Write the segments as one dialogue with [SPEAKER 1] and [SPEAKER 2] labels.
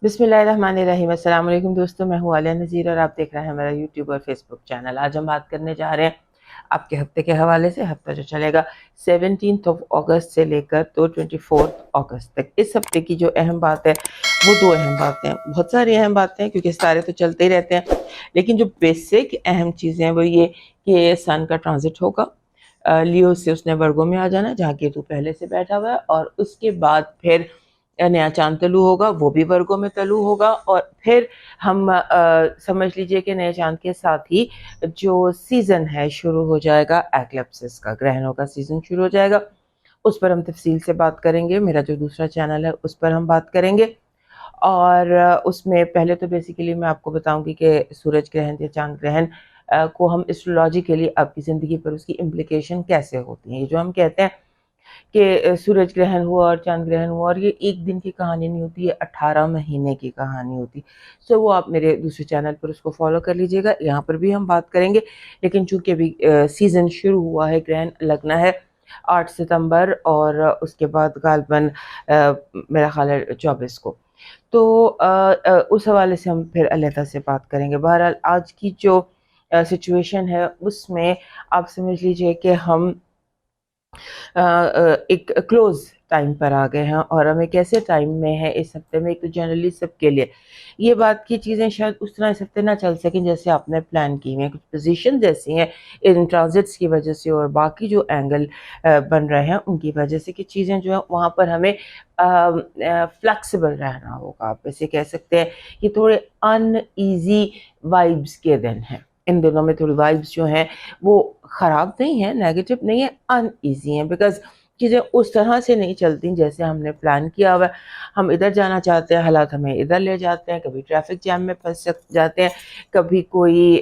[SPEAKER 1] بسم اللہ الرحمن الرحیم۔ السلام علیکم دوستوں، میں ہوں عالیہ نذیر اور آپ دیکھ رہے ہیں میرا یوٹیوب اور فیس بک چینل۔ آج ہم بات کرنے جا رہے ہیں آپ کے ہفتے کے حوالے سے۔ ہفتہ جو چلے گا 17 اگست سے لے کر تو 24 اگست تک۔ اس ہفتے کی جو اہم بات ہے وہ دو اہم باتیں ہیں، بہت ساری اہم باتیں ہیں کیونکہ ستارے تو چلتے ہی رہتے ہیں، لیکن جو بیسک اہم چیزیں ہیں وہ یہ کہ سن کا ٹرانزٹ ہوگا لیو سے، اس نے ورگو میں آ جانا جہاں کیتو پہلے سے بیٹھا ہوا ہے، اور اس کے بعد پھر نیا چاند طلوع ہوگا، وہ بھی ورگو میں طلوع ہوگا، اور پھر ہم سمجھ لیجئے کہ نئے چاند کے ساتھ ہی جو سیزن ہے شروع ہو جائے گا ایکلپسس کا، گرہنوں کا سیزن شروع ہو جائے گا۔ اس پر ہم تفصیل سے بات کریں گے، میرا جو دوسرا چینل ہے اس پر ہم بات کریں گے، اور اس میں پہلے تو بیسیکلی میں آپ کو بتاؤں گی کہ سورج گرہن یا چاند گرہن کو ہم اسٹرولوجیکلی آپ کی زندگی پر اس کی امپلیکیشن کیسے ہوتی ہیں۔ یہ جو ہم کہتے ہیں کہ سورج گرہن ہوا اور چاند گرہن ہوا، اور یہ ایک دن کی کہانی نہیں ہوتی، یہ 18 مہینے کی کہانی ہوتی۔ سو وہ آپ میرے دوسرے چینل پر اس کو فالو کر لیجئے گا، یہاں پر بھی ہم بات کریں گے، لیکن چونکہ ابھی سیزن شروع ہوا ہے، گرہن لگنا ہے 8 ستمبر اور اس کے بعد غالباً میرا خیال ہے 24 کو، تو اس حوالے سے ہم پھر علیحدہ سے بات کریں گے۔ بہرحال آج کی جو سچویشن ہے اس میں آپ سمجھ لیجئے کہ ہم ایک کلوز ٹائم پر آ گئے ہیں، اور ہم ایک ایسے ٹائم میں ہیں اس ہفتے میں، ایک تو جنرلی سب کے لیے یہ بات کی چیزیں شاید اس طرح اس ہفتے نہ چل سکیں جیسے آپ نے پلان کی ہیں، کچھ پوزیشنز ایسی ہیں ان ٹرانزٹس کی وجہ سے اور باقی جو اینگل بن رہے ہیں ان کی وجہ سے کہ چیزیں جو ہیں وہاں پر ہمیں فلیکسیبل رہنا ہوگا۔ آپ اسے کہہ سکتے ہیں کہ تھوڑے ان ایزی وائبس کے دن ہیں، ان دنوں میں تھوڑی وائبس جو ہیں وہ خراب نہیں ہیں، نیگیٹو نہیں ہے، ان ایزی ہیں، بیکاز چیزیں اس طرح سے نہیں چلتی جیسے ہم نے پلان کیا ہوا ہے۔ ہم ادھر جانا چاہتے ہیں، حالات ہمیں ادھر لے جاتے ہیں، کبھی ٹریفک جام میں پھنس جاتے ہیں، کبھی کوئی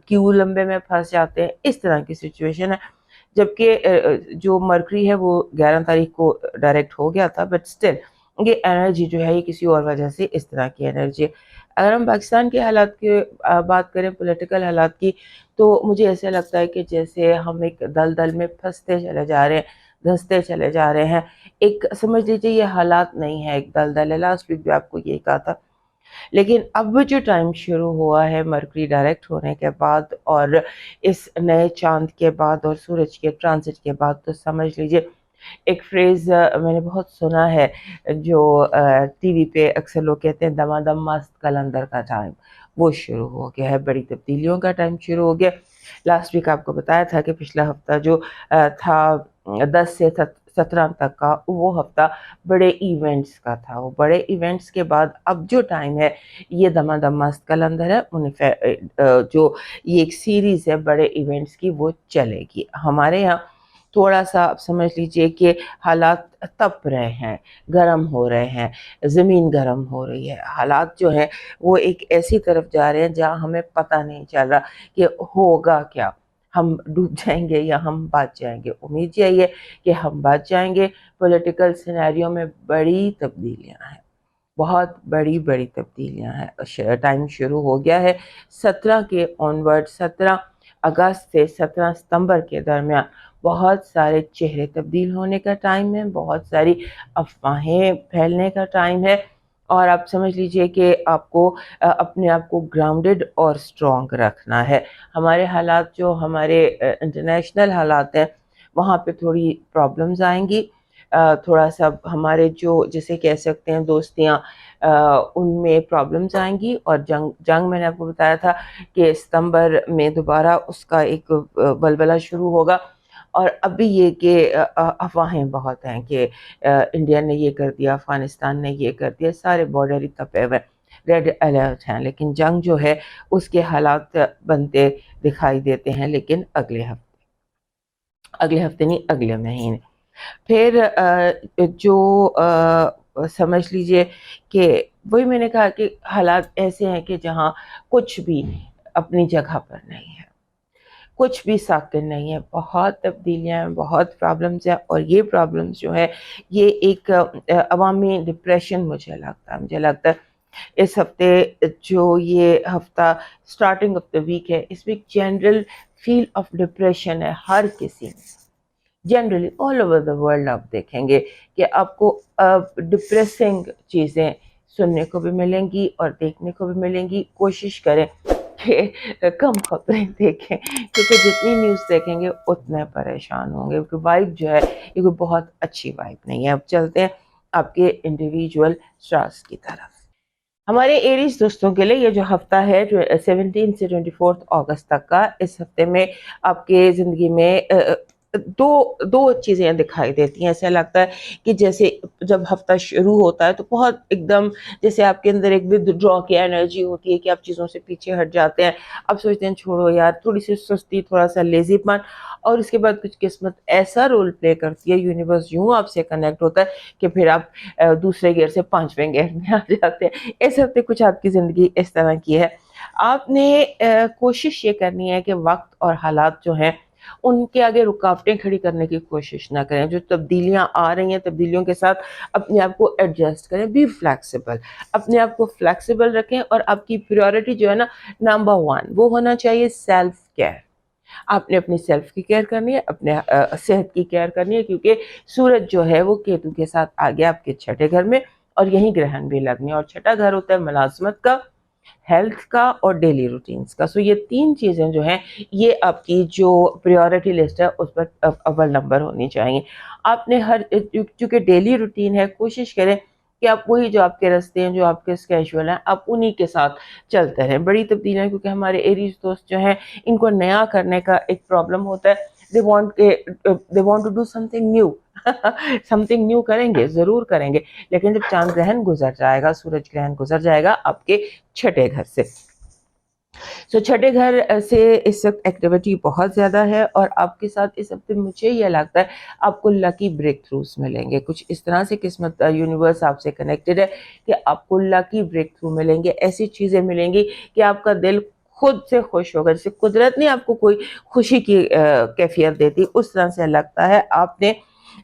[SPEAKER 1] کیو لمبے میں پھنس جاتے ہیں، اس طرح کی سچویشن ہے۔ جبکہ جو مرکری ہے وہ 11 تاریخ کو ڈائریکٹ ہو گیا تھا، بٹ سٹل یہ انرجی جو ہے یہ کسی اور وجہ سے اس طرح کی انرجی ہے۔ اگر ہم پاکستان کے حالات کی بات کریں، پولیٹیکل حالات کی، تو مجھے ایسا لگتا ہے کہ جیسے ہم ایک دلدل میں پھنستے چلے جا رہے ہیں، دھنستے چلے جا رہے ہیں۔ ایک سمجھ لیجیے یہ حالات نہیں ہے، ایک دلدل ہے۔ لاسٹ ویک بھی آپ کو یہی کہا تھا، لیکن اب جو ٹائم شروع ہوا ہے مرکری ڈائریکٹ ہونے کے بعد اور اس نئے چاند کے بعد اور سورج کے ٹرانزٹ کے بعد، تو سمجھ لیجیے ایک فریز میں نے بہت سنا ہے جو ٹی وی پہ اکثر لوگ کہتے ہیں دمادم مست کلندر کا ٹائم وہ شروع ہو گیا ہے، بڑی تبدیلیوں کا ٹائم شروع ہو گیا۔ لاسٹ ویک آپ کو بتایا تھا کہ پچھلا ہفتہ جو تھا 10 سے 17 تک کا، وہ ہفتہ بڑے ایونٹس کا تھا۔ وہ بڑے ایونٹس کے بعد اب جو ٹائم ہے یہ دمادم مست کلندر ہے، جو یہ ایک سیریز ہے بڑے ایونٹس کی وہ چلے گی۔ ہمارے یہاں تھوڑا سا آپ سمجھ لیجئے کہ حالات تپ رہے ہیں، گرم ہو رہے ہیں، زمین گرم ہو رہی ہے، حالات جو ہیں وہ ایک ایسی طرف جا رہے ہیں جہاں ہمیں پتہ نہیں چل رہا کہ ہوگا کیا، ہم ڈوب جائیں گے یا ہم بچ جائیں گے۔ امید یہی ہے کہ ہم بچ جائیں گے۔ پولیٹیکل سینیریو میں بڑی تبدیلیاں ہیں، بہت بڑی بڑی تبدیلیاں ہیں۔ ٹائم شروع ہو گیا ہے 17 کے آنورڈ، 17 اگست سے 17 ستمبر کے درمیان بہت سارے چہرے تبدیل ہونے کا ٹائم ہے، بہت ساری افواہیں پھیلنے کا ٹائم ہے، اور آپ سمجھ لیجئے کہ آپ کو اپنے آپ کو گراؤنڈڈ اور سٹرونگ رکھنا ہے۔ ہمارے حالات جو ہمارے انٹرنیشنل حالات ہیں وہاں پہ تھوڑی پرابلمز آئیں گی، تھوڑا سا ہمارے جو جسے کہہ سکتے ہیں دوستیاں، ان میں پرابلمز آئیں گی، اور جنگ میں نے آپ کو بتایا تھا کہ ستمبر میں دوبارہ اس کا ایک بلبلہ شروع ہوگا۔ اور ابھی یہ کہ افواہیں بہت ہیں کہ انڈیا نے یہ کر دیا، افغانستان نے یہ کر دیا، سارے بارڈر ہی تپے ہوئے، ریڈ الرٹ ہیں، لیکن جنگ جو ہے اس کے حالات بنتے دکھائی دیتے ہیں، لیکن اگلے ہفتے نہیں، اگلے مہینے پھر جو سمجھ لیجئے کہ وہی میں نے کہا کہ حالات ایسے ہیں کہ جہاں کچھ بھی اپنی جگہ پر نہیں ہے، کچھ بھی ساکن نہیں ہے، بہت تبدیلیاں ہیں، بہت پرابلمز ہیں، اور یہ پرابلمز جو ہے یہ ایک عوامی ڈپریشن مجھے لگتا ہے اس ہفتے، جو یہ ہفتہ سٹارٹنگ آف دا ویک ہے، اس میں جنرل فیل آف ڈپریشن ہے ہر کسی میں، generally all over the world. آپ دیکھیں گے کہ آپ کو ڈپریسنگ چیزیں سننے کو بھی ملیں گی اور دیکھنے کو بھی ملیں گی. کوشش کریں کہ کم خبریں دیکھیں, کیونکہ جتنی نیوز دیکھیں گے اتنے پریشان ہوں گے, کیونکہ وائب جو ہے یہ کوئی بہت اچھی وائب نہیں ہے. اب چلتے ہیں آپ کے انڈیویجول اسٹارز کی طرف. ہمارے ایریز دوستوں کے لیے یہ جو ہفتہ ہے 17 سے 24 اگست تک کا, اس ہفتے میں آپ کے زندگی میں دو چیزیں دکھائی دیتی ہیں. ایسا لگتا ہے کہ جیسے جب ہفتہ شروع ہوتا ہے تو بہت ایک دم جیسے آپ کے اندر ایک ود ڈرا کی انرجی ہوتی ہے کہ آپ چیزوں سے پیچھے ہٹ جاتے ہیں, آپ سوچتے ہیں چھوڑو یار, تھوڑی سی سستی, تھوڑا سا لیزی پن, اور اس کے بعد کچھ قسمت ایسا رول پلے کرتی ہے, یونیورس یوں آپ سے کنیکٹ ہوتا ہے کہ پھر آپ دوسرے گیئر سے 5ویں گیئر میں آ جاتے ہیں. اس ہفتے کچھ آپ کی زندگی اس طرح کی ہے. آپ نے کوشش یہ کرنی ہے کہ وقت اور حالات جو ہیں ان کے آگے رکاوٹیں کھڑی کرنے کی کوشش نہ کریں. جو تبدیلیاں آ رہی ہیں, تبدیلیوں کے ساتھ اپنے آپ کو ایڈجسٹ کریں. بی فلیکسیبل, اپنے آپ کو فلیکسیبل رکھیں, اور آپ کی پریورٹی جو ہے نا نمبر 1 وہ ہونا چاہیے سیلف کیئر. آپ نے اپنی سیلف کی کیئر کرنی ہے, اپنے صحت کی کیئر کرنی ہے, کیونکہ سورج جو ہے وہ کیتو کے ساتھ آ گیا آپ کے 6 گھر میں, اور یہیں گرہن بھی لگنے, اور 6 گھر ہوتا ہے ملازمت کا, ہیلتھ کا اور ڈیلی روٹینز کا. سو یہ 3 چیزیں جو ہیں یہ آپ کی جو پریورٹی لسٹ ہے اس پر اول نمبر ہونی چاہیے. آپ نے چونکہ ڈیلی روٹین ہے, کوشش کریں کہ آپ وہی جو آپ کے رستے ہیں, جو آپ کے اسکیجول ہیں, آپ انہی کے ساتھ چلتے رہیں. بڑی تبدیلیاں, کیونکہ ہمارے ایریز دوست جو ہیں ان کو نیا کرنے کا ایک پرابلم ہوتا ہے. they want to do something new. something new کریں گے, ضرور کریں گے, لیکن جب چاند گرہن گزر جائے گا, سورج گرہن گزر جائے گا آپ کے 6 گھر سے. سو 6 گھر سے اس وقت ایکٹیویٹی بہت زیادہ ہے, اور آپ کے ساتھ اس ہفتے مجھے یہ لگتا ہے آپ کو لکی بریک تھروز ملیں گے. کچھ اس طرح سے قسمت یونیورس آپ سے کنیکٹڈ ہے کہ آپ کو لکی بریک تھرو ملیں گے. ایسی چیزیں ملیں گی کہ آپ کا دل خود سے خوش ہوگا. جیسے قدرت نے آپ کو کوئی خوشی کی کیفیت دیتی, اس طرح سے لگتا ہے آپ نے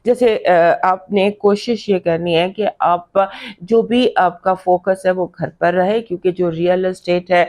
[SPEAKER 1] جیسے آپ نے کوشش یہ کرنی ہے کہ آپ جو بھی آپ کا فوکس ہے وہ گھر پر رہے, کیونکہ جو ریئل اسٹیٹ ہے,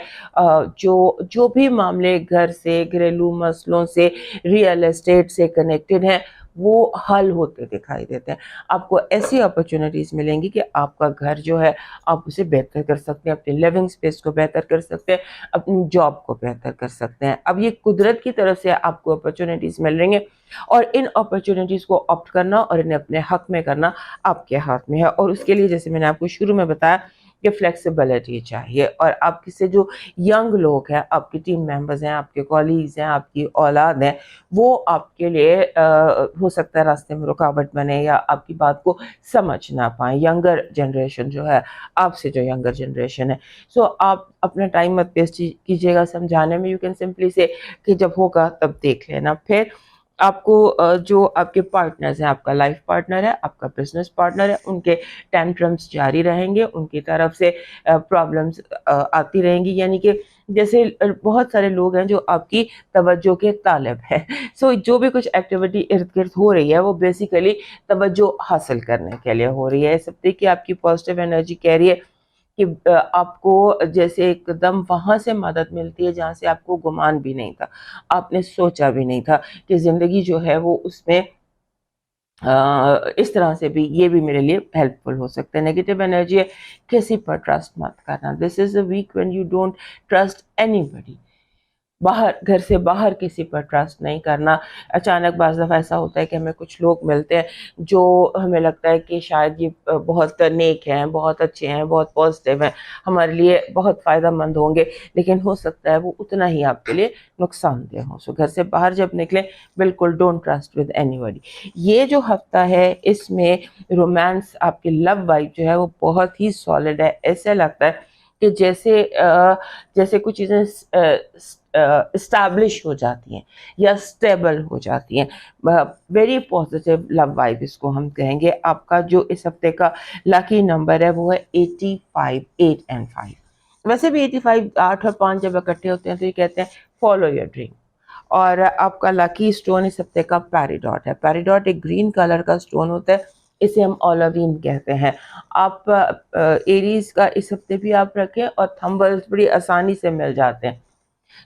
[SPEAKER 1] جو بھی معاملے گھر سے, گھریلو مسئلوں سے, ریئل اسٹیٹ سے کنیکٹڈ ہیں, وہ حل ہوتے دکھائی دیتے ہیں. آپ کو ایسی اپرچونٹیز ملیں گی کہ آپ کا گھر جو ہے آپ اسے بہتر کر سکتے ہیں, اپنی لیونگ سپیس کو بہتر کر سکتے ہیں, اپنی جاب کو بہتر کر سکتے ہیں. اب یہ قدرت کی طرف سے آپ کو اپرچونٹیز مل رہی ہیں, اور ان اپرچونٹیز کو آپٹ کرنا اور انہیں اپنے حق میں کرنا آپ کے ہاتھ میں ہے. اور اس کے لیے جیسے میں نے آپ کو شروع میں بتایا کہ فلیکسیبلٹی چاہیے, اور آپ کسی سے جو ینگ لوگ ہیں, آپ کے ٹیم ممبرز ہیں, آپ کے کولیگز ہیں, آپ کی اولاد ہیں, وہ آپ کے لیے ہو سکتا ہے راستے میں رکاوٹ بنے یا آپ کی بات کو سمجھ نہ پائیں. ینگر جنریشن جو ہے, آپ سے جو ینگر جنریشن ہے, سو آپ اپنا ٹائم مت ویسٹ کیجیے گا سمجھانے میں. یو کین سمپلی سے کہ جب ہوگا تب دیکھ لینا. پھر آپ کو جو آپ کے پارٹنرز ہیں, آپ کا لائف پارٹنر ہے, آپ کا بزنس پارٹنر ہے, ان کے ٹینٹرمز جاری رہیں گے, ان کی طرف سے پرابلمز آتی رہیں گی. یعنی کہ جیسے بہت سارے لوگ ہیں جو آپ کی توجہ کے طالب ہیں. سو جو بھی کچھ ایکٹیویٹی ارد گرد ہو رہی ہے وہ بیسیکلی توجہ حاصل کرنے کے لیے ہو رہی ہے. اس ہفتے کی آپ کی پازیٹیو انرجی کہہ رہی ہے کہ آپ کو جیسے ایک دم وہاں سے مدد ملتی ہے جہاں سے آپ کو گمان بھی نہیں تھا, آپ نے سوچا بھی نہیں تھا کہ زندگی جو ہے وہ اس میں اس طرح سے بھی یہ بھی میرے لیے ہیلپ فل ہو سکتا ہے. نیگیٹو انرجی ہے, کسی پر ٹرسٹ مت کرنا. This is a weak when you don't trust اینی بڈی. گھر سے باہر کسی پر ٹرسٹ نہیں کرنا. اچانک بعض دفعہ ایسا ہوتا ہے کہ ہمیں کچھ لوگ ملتے ہیں جو ہمیں لگتا ہے کہ شاید یہ بہت نیک ہیں, بہت اچھے ہیں, بہت پازیٹیو ہیں, ہمارے لیے بہت فائدہ مند ہوں گے, لیکن ہو سکتا ہے وہ اتنا ہی آپ کے لیے نقصان دہ ہوں. سو گھر سے باہر جب نکلیں بالکل don't trust with any body. یہ جو ہفتہ ہے اس میں رومانس, آپ کی لو وائب جو ہے وہ بہت ہی سالڈ ہے. ایسا لگتا ہے کہ جیسے کچھ چیزیں اسٹیبلش ہو جاتی ہیں یا اسٹیبل ہو جاتی ہیں. ویری پازیٹیو لو وائب اس کو ہم کہیں گے. آپ کا جو اس ہفتے کا لکی نمبر ہے وہ ہے 85, 8 and 5. ویسے بھی 85, 8 اور 5 جب اکٹھے ہوتے ہیں تو یہ کہتے ہیں فالو یور ڈریم. اور آپ کا لکی اسٹون اس ہفتے کا پیریڈاٹ ہے. پیریڈاٹ ایک گرین کلر کا اسٹون ہوتا ہے, اسے ہم اولوین کہتے ہیں. آپ ایریز کا اس ہفتے بھی آپ رکھیں, اور تھمبلز بڑی آسانی سے مل جاتے ہیں.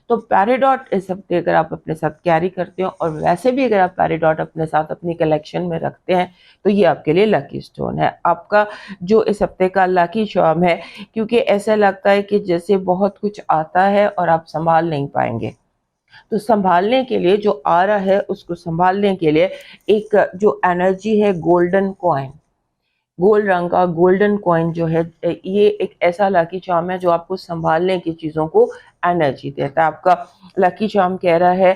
[SPEAKER 1] تو پیریڈاٹ اس ہفتے اگر آپ اپنے ساتھ کیری کرتے ہو، اور ویسے بھی اگر آپ پیریڈاٹ اپنے ساتھ اپنی کلیکشن میں رکھتے ہیں، تو یہ آپ کے لیے لکی سٹون ہے. آپ کا جو اس ہفتے کا لکی چارم ہے، کیونکہ ایسا لگتا ہے کہ جیسے بہت کچھ آتا ہے اور آپ سنبھال نہیں پائیں گے، تو سنبھالنے کے لیے جو آ رہا ہے اس کو سنبھالنے کے لیے ایک جو انرجی ہے گولڈن کوائن، گولڈ رنگ کا گولڈن کوائن جو ہے، یہ ایک ایسا لکی چارم ہے جو آپ کو سنبھالنے کی چیزوں کو انرجی دیتا ہے. آپ کا لکی چارم کہہ رہا ہے،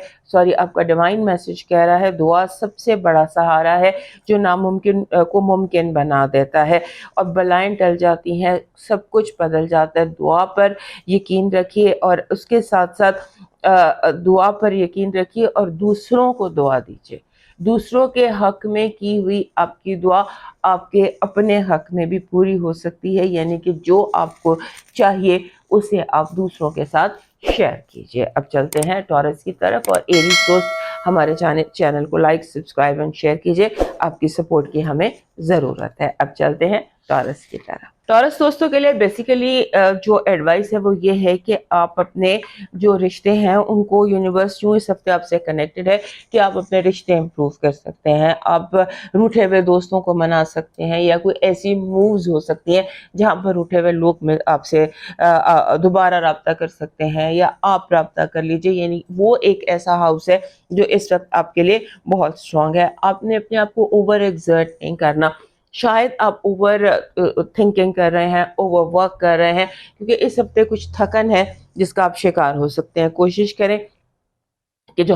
[SPEAKER 1] آپ کا ڈیوائن میسج کہہ رہا ہے، دعا سب سے بڑا سہارا ہے جو ناممکن کو ممکن بنا دیتا ہے، اور بلائیں ٹل جاتی ہیں، سب کچھ بدل جاتا ہے. دعا پر یقین رکھیے، اور اس کے ساتھ ساتھ دعا پر یقین رکھیے اور دوسروں کو دعا دیجیے. دوسروں کے حق میں کی ہوئی آپ کی دعا آپ کے اپنے حق میں بھی پوری ہو سکتی ہے، یعنی کہ جو آپ کو چاہیے اسے آپ دوسروں کے ساتھ شیئر کیجیے. اب چلتے ہیں ٹورس کی طرف، اور ایریز دوست ہمارے چینل کو لائک، سبسکرائب اور شیئر کیجیے، آپ کی سپورٹ کی ہمیں ضرورت ہے. اب چلتے ہیں ٹورس کی طرف. ٹورس دوستوں کے لیے بیسیکلی جو ایڈوائس ہے وہ یہ ہے کہ آپ اپنے جو رشتے ہیں ان کو، یونیورس یوں اس ہفتے آپ سے کنیکٹڈ ہے کہ آپ اپنے رشتے امپروو کر سکتے ہیں. آپ روٹھے ہوئے دوستوں کو منا سکتے ہیں، یا کوئی ایسی مووز ہو سکتی ہیں جہاں پر روٹھے ہوئے لوگ آپ سے دوبارہ رابطہ کر سکتے ہیں، یا آپ رابطہ کر لیجئے. یعنی وہ ایک ایسا ہاؤس ہے جو اس وقت آپ کے لیے بہت اسٹرانگ ہے. آپ نے اپنے آپ کو اوور ایگزرٹ نہیں کرنا. شاید آپ اوور تھنکنگ کر رہے ہیں، اوور ورک کر رہے ہیں، کیونکہ اس ہفتے کچھ تھکن ہے جس کا آپ شکار ہو سکتے ہیں. کوشش کریں کہ جو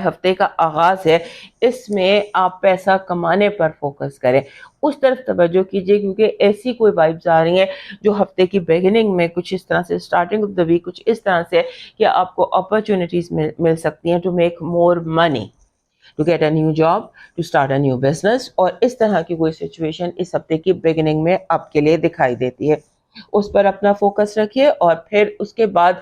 [SPEAKER 1] ہفتے کا آغاز ہے اس میں آپ پیسہ کمانے پر فوکس کریں، اس طرف توجہ کیجئے، کیونکہ ایسی کوئی وائبز آ رہی ہیں جو ہفتے کی بیگننگ میں کچھ اس طرح سے، اسٹارٹنگ آف دا ویک کچھ اس طرح سے کہ آپ کو اپرچونٹیز مل سکتی ہیں to make more money, to get a new job, to start a new business. اور اس طرح کی کوئی سچویشن اس ہفتے کی بگننگ میں آپ کے لیے دکھائی دیتی ہے. اس پر اپنا فوکس رکھیے، اور پھر اس کے بعد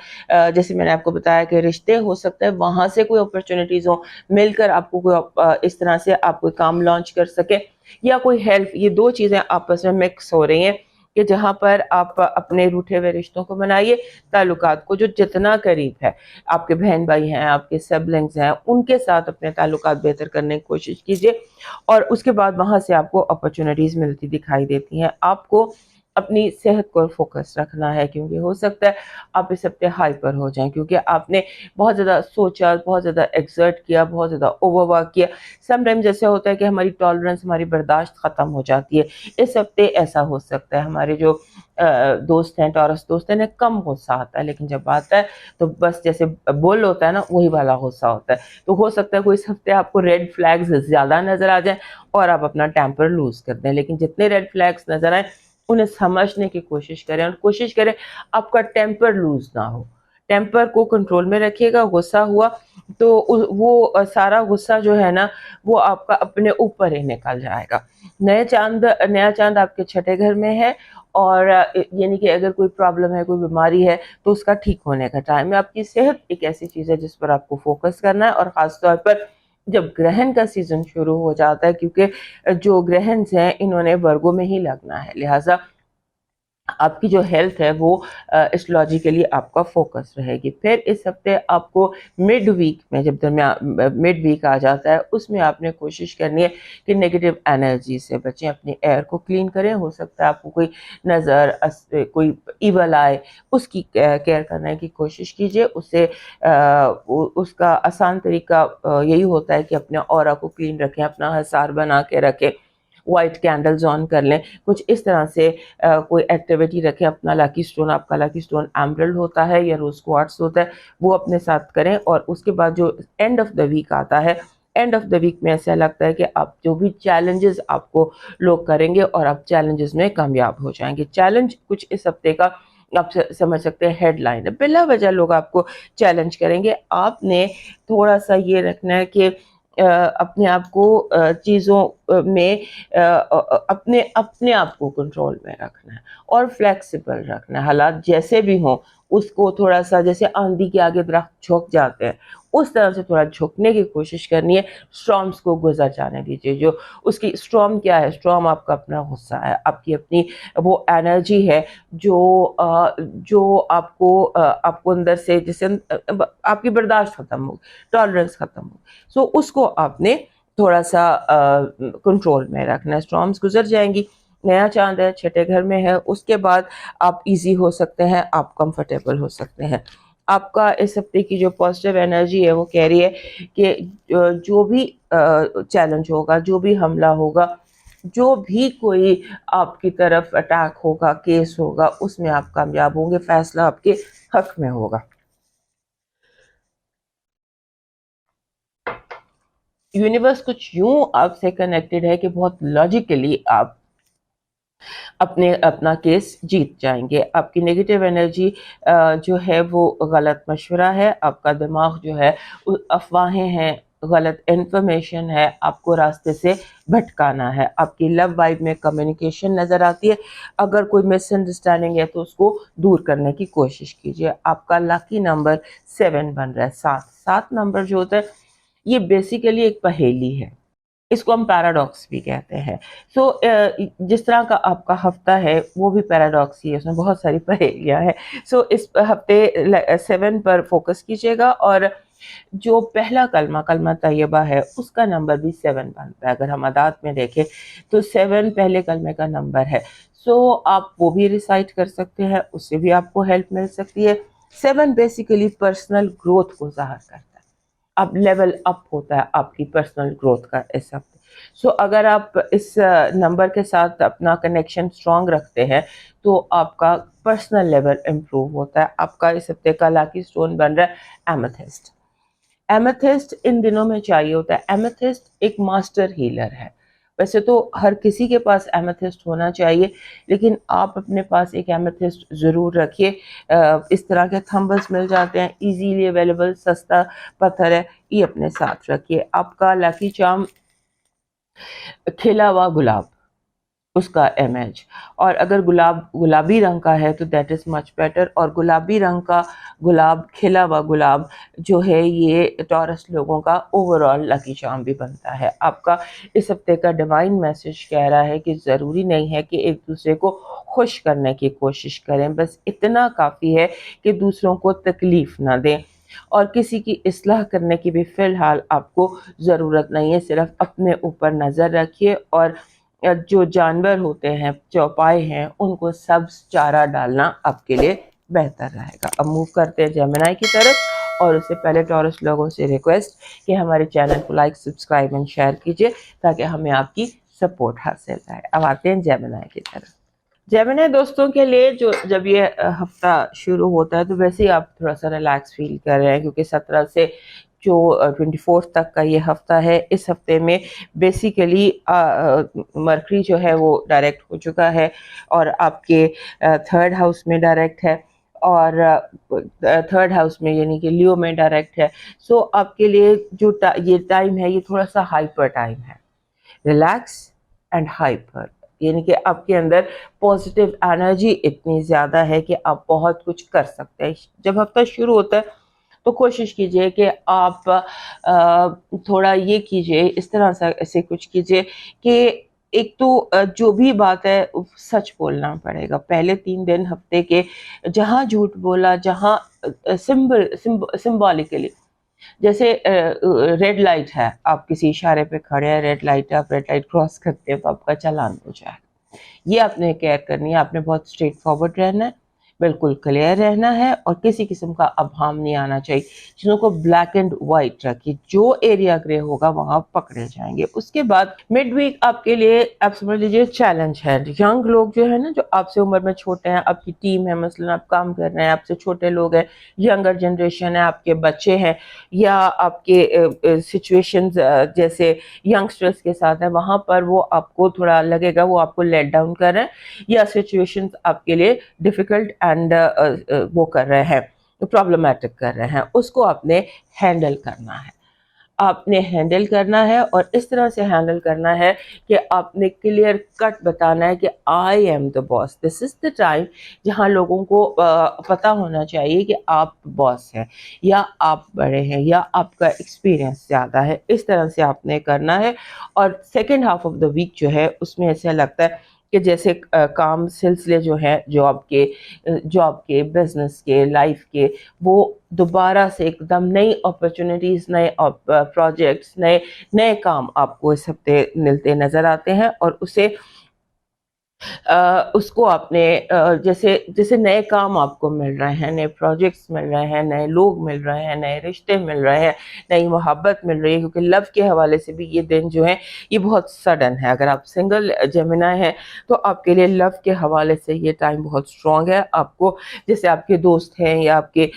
[SPEAKER 1] جیسے میں نے آپ کو بتایا کہ رشتے ہو سکتا ہے وہاں سے کوئی اپرچونٹیز ہوں، مل کر آپ کو کوئی اس طرح سے آپ کوئی کام لانچ کر سکے، یا کوئی ہیلپ. یہ دو چیزیں آپس میں مکس ہو رہی ہیں کہ جہاں پر آپ اپنے روٹھے ہوئے رشتوں کو بنائیے، تعلقات کو جو جتنا قریب ہے، آپ کے بہن بھائی ہیں، آپ کے سبلنگز ہیں، ان کے ساتھ اپنے تعلقات بہتر کرنے کی کوشش کیجیے، اور اس کے بعد وہاں سے آپ کو اپرچونٹیز ملتی دکھائی دیتی ہیں. آپ کو اپنی صحت کو فوکس رکھنا ہے، کیونکہ ہو سکتا ہے آپ اس ہفتے ہائپر ہو جائیں، کیونکہ آپ نے بہت زیادہ سوچا، بہت زیادہ ایکسرٹ کیا، بہت زیادہ اوور ورک کیا. سم ٹائم جیسے ہوتا ہے کہ ہماری ٹالرنس، ہماری برداشت ختم ہو جاتی ہے. اس ہفتے ایسا ہو سکتا ہے. ہمارے جو دوست ہیں، ٹورس دوست ہیں، انہیں کم غصہ آتا ہے، لیکن جب آتا ہے تو بس جیسے بول ہوتا ہے نا، وہی والا غصہ ہوتا ہے. تو ہو سکتا ہے کوئی اس ہفتے آپ کو ریڈ فلیگز زیادہ نظر آ جائیں اور آپ اپنا ٹیمپر لوز کر دیں، لیکن جتنے ریڈ فلیگز نظر آئیں انہیں سمجھنے کی کوشش کریں، اور کوشش کریں آپ کا ٹیمپر لوز نہ ہو. ٹیمپر کو کنٹرول میں رکھیے گا. غصہ ہوا تو وہ سارا غصہ جو ہے نا، وہ آپ کا اپنے اوپر ہی نکل جائے گا. نیا چاند آپ کے چھٹے گھر میں ہے، اور یعنی کہ اگر کوئی پرابلم ہے، کوئی بیماری ہے، تو اس کا ٹھیک ہونے کا ٹائم ہے. آپ کی صحت ایک ایسی چیز ہے جس پر آپ کو فوکس کرنا ہے، اور خاص طور پر جب گرہن کا سیزن شروع ہو جاتا ہے، کیونکہ جو گرہنز ہیں انہوں نے ورگوں میں ہی لگنا ہے، لہٰذا آپ کی جو ہیلتھ ہے وہ اسٹرولاجیکلی آپ کا فوکس رہے گی. پھر اس ہفتے آپ کو مڈ ویک میں، جب درمیان مڈ ویک آ جاتا ہے، اس میں آپ نے کوشش کرنی ہے کہ نیگیٹو انرجی سے بچیں، اپنی ایئر کو کلین کریں. ہو سکتا ہے آپ کو کوئی نظر، کوئی ایول آئے، اس کی کیئر کرنے کی کوشش کیجیے. اس کا آسان طریقہ یہی ہوتا ہے کہ اپنے اورا کو کلین رکھیں، اپنا حصار بنا کے رکھیں، وائٹ کینڈلز آن کر لیں، کچھ اس طرح سے کوئی ایکٹیویٹی رکھیں. اپنا لکی سٹون، آپ کا لکی سٹون ایمرلڈ ہوتا ہے یا روز کوارٹز ہوتا ہے، وہ اپنے ساتھ کریں. اور اس کے بعد جو اینڈ آف دا ویک آتا ہے، اینڈ آف دا ویک میں ایسا لگتا ہے کہ آپ جو بھی چیلنجز آپ کو لوگ کریں گے اور آپ چیلنجز میں کامیاب ہو جائیں گے. چیلنج کچھ اس ہفتے کا آپ سمجھ سکتے ہیں ہیڈ لائن ہے. بلا وجہ لوگ آپ کو چیلنج کریں گے. آپ نے تھوڑا سا یہ رکھنا ہے کہ اپنے آپ کو چیزوں میں اپنے آپ کو کنٹرول میں رکھنا ہے اور فلیکسیبل رکھنا ہے. حالات جیسے بھی ہوں اس کو تھوڑا سا جیسے آندھی کے آگے درخت جھک جاتے ہیں اس طرح سے تھوڑا جھکنے کی کوشش کرنی ہے. اسٹارمز کو گزر جانے دیجیے. جو اس کی اسٹارم کیا ہے؟ اسٹارم آپ کا اپنا غصہ ہے, آپ کی اپنی وہ انرجی ہے جو آپ کو اندر سے جسے آپ کی برداشت ختم ہو, ٹالرنس ختم ہو, سو اس کو آپ نے تھوڑا سا کنٹرول میں رکھنا ہے. اسٹارمز گزر جائیں گی, نیا چاند ہے, چھٹے گھر میں ہے, اس کے بعد آپ ایزی ہو سکتے ہیں, آپ کمفرٹیبل ہو سکتے ہیں. آپ کا اس ہفتے کی جو پازیٹیو انرجی ہے وہ کہہ رہی ہے کہ جو بھی چیلنج ہوگا, جو بھی حملہ ہوگا, جو بھی کوئی آپ کی طرف اٹیک ہوگا, کیس ہوگا, اس میں آپ کامیاب ہوں گے, فیصلہ آپ کے حق میں ہوگا. یونیورس کچھ یوں آپ سے کنیکٹڈ ہے کہ بہت لاجیکلی آپ اپنا کیس جیت جائیں گے. آپ کی نیگیٹو انرجی جو ہے وہ غلط مشورہ ہے, آپ کا دماغ جو ہے افواہیں ہیں, غلط انفارمیشن ہے, آپ کو راستے سے بھٹکانا ہے. آپ کی لو وائب میں کمیونیکیشن نظر آتی ہے, اگر کوئی مس انڈرسٹینڈنگ ہے تو اس کو دور کرنے کی کوشش کیجیے. آپ کا لاکی نمبر 7 بن رہا ہے. 7 نمبر جو ہوتا ہے یہ بیسیکلی ایک پہیلی ہے, اس کو ہم پیراڈاکس بھی کہتے ہیں. سو جس طرح کا آپ کا ہفتہ ہے وہ بھی پیراڈاکس ہی ہے, اس میں بہت ساری پہیلیاں ہیں. سو اس ہفتے 7 پر فوکس کیجیے گا, اور جو پہلا کلمہ طیبہ ہے اس کا نمبر بھی 7 بنتا ہے. اگر ہم عداد میں دیکھیں تو 7 پہلے کلمے کا نمبر ہے. سو آپ وہ بھی ریسائٹ کر سکتے ہیں, اس سے بھی آپ کو ہیلپ مل سکتی ہے. 7 بیسیکلی پرسنل گروتھ کو ظاہر کرتا ہے, اب لیول اپ ہوتا ہے آپ کی پرسنل گروتھ کا اس ہفتے. سو اگر آپ اس نمبر کے ساتھ اپنا کنیکشن اسٹرانگ رکھتے ہیں تو آپ کا پرسنل لیول امپروو ہوتا ہے. آپ کا اس ہفتے کا لاکی اسٹون بن رہا ہے ایمیتھسٹ. ایمیتھسٹ ان دنوں میں چاہیے ہوتا ہے. ایمیتھسٹ ایک ماسٹر ہیلر ہے. ویسے تو ہر کسی کے پاس ایمیتھسٹ ہونا چاہیے, لیکن آپ اپنے پاس ایک ایمیتھسٹ ضرور رکھیے. اس طرح کے تھمبلز مل جاتے ہیں, ایزیلی اویلیبل, سستا پتھر ہے, یہ اپنے ساتھ رکھیے. آپ کا لاکی چارم کھلا ہوا گلاب, اس کا امیج, اور اگر گلابی رنگ کا ہے تو دیٹ از مچ بیٹر. اور گلابی رنگ کا گلاب, کھلا ہوا گلاب جو ہے یہ ٹورس لوگوں کا اوور آل لکی چارم بھی بنتا ہے. آپ کا اس ہفتے کا ڈیوائن میسج کہہ رہا ہے کہ ضروری نہیں ہے کہ ایک دوسرے کو خوش کرنے کی کوشش کریں, بس اتنا کافی ہے کہ دوسروں کو تکلیف نہ دیں, اور کسی کی اصلاح کرنے کی بھی فی الحال آپ کو ضرورت نہیں ہے. صرف اپنے اوپر نظر رکھیے, اور جو جانور ہوتے ہیں, چوپائے ہیں, ان کو سبز چارہ ڈالنا آپ کے لیے بہتر رہے گا. اب موو کرتے ہیں جیمنائی کی طرف, اور اس سے پہلے ٹورس لوگوں سے ریکویسٹ کہ ہمارے چینل کو لائک, سبسکرائب اینڈ شیئر کیجیے تاکہ ہمیں آپ کی سپورٹ حاصل رہے. اب آتے ہیں جیمنائی کی طرف. جیمنائی دوستوں کے لیے جب یہ ہفتہ شروع ہوتا ہے تو ویسے ہی آپ تھوڑا سا ریلیکس فیل کر رہے ہیں, کیونکہ 17 سے جو 24 تک کا یہ ہفتہ ہے, اس ہفتے میں بیسیکلی مرکری جو ہے وہ ڈائریکٹ ہو چکا ہے, اور آپ کے 3rd ہاؤس میں ڈائریکٹ ہے, اور 3rd ہاؤس میں یعنی کہ لیو میں ڈائریکٹ ہے. سو آپ کے لیے جو یہ ٹائم ہے یہ تھوڑا سا ہائپر ٹائم ہے, ریلیکس اینڈ ہائپر, یعنی کہ آپ کے اندر پازیٹیو انرجی اتنی زیادہ ہے کہ آپ بہت کچھ کر سکتے ہیں. جب ہفتہ شروع ہوتا ہے تو کوشش کیجئے کہ آپ تھوڑا یہ کیجئے, اس طرح سے کچھ کیجئے کہ ایک تو جو بھی بات ہے سچ بولنا پڑے گا. پہلے 3 دن ہفتے کے جہاں جھوٹ بولا, جہاں سمبولکلی, جیسے ریڈ لائٹ ہے, آپ کسی اشارے پہ کھڑے ہیں, ریڈ لائٹ ہے, آپ ریڈ لائٹ کراس کرتے ہیں تو آپ کا چالان ہو جائے. یہ آپ نے کیئر کرنی ہے. آپ نے بہت اسٹریٹ فارورڈ رہنا ہے, بالکل کلیئر رہنا ہے, اور کسی قسم کا ابہام نہیں آنا چاہیے. چیزوں کو بلیک اینڈ وائٹ رکھیے, جو ایریا گرے ہوگا وہاں پکڑے جائیں گے. اس کے بعد مڈ ویک آپ کے لیے آپ سمجھ لیجیے چیلنج ہے. ینگ لوگ جو ہے نا, جو آپ سے عمر میں چھوٹے ہیں, آپ کی ٹیم ہے, مثلا آپ کام کر رہے ہیں, آپ سے چھوٹے لوگ ہیں, ینگر جنریشن ہے, آپ کے بچے ہیں, یا آپ کے سچویشنز جیسے ینگسٹرز کے ساتھ ہیں, وہاں پر وہ آپ کو تھوڑا لگے گا وہ آپ کو لیٹ ڈاؤن کر رہے ہیں, یا سچویشنز آپ کے لیے ڈیفیکلٹ اینڈ وہ کر رہے ہیں, پرابلمیٹک کر رہے ہیں, اس کو آپ نے ہینڈل کرنا ہے. آپ نے ہینڈل کرنا ہے، اور اس طرح سے ہینڈل کرنا ہے کہ آپ نے کلیئر کٹ بتانا ہے کہ I am the boss. This is the time جہاں لوگوں کو پتہ ہونا چاہیے کہ آپ باس ہیں یا آپ بڑے ہیں یا آپ کا ایکسپیرئنس زیادہ ہے. اس طرح سے آپ نے کرنا ہے. اور second half of the week جو ہے اس میں ایسا لگتا ہے کہ جیسے کام سلسلے جو ہیں جاب کے بزنس کے لائف کے، وہ دوبارہ سے ایک دم نئی اپرچونٹیز، نئے پروجیکٹس، نئے کام آپ کو اس ہفتے ملتے نظر آتے ہیں. اور اس کو آپ نے جیسے نئے کام آپ کو مل رہے ہیں، نئے پروجیکٹس مل رہے ہیں، نئے لوگ مل رہے ہیں، نئے رشتے مل رہے ہیں، نئی محبت مل رہی ہے. کیونکہ لو کے حوالے سے بھی یہ دن جو ہے یہ بہت سڈن ہے. اگر آپ سنگل جیمنائی ہیں تو آپ کے لیے لو کے حوالے سے یہ ٹائم بہت اسٹرانگ ہے. آپ کو جیسے آپ کے دوست ہیں یا آپ کے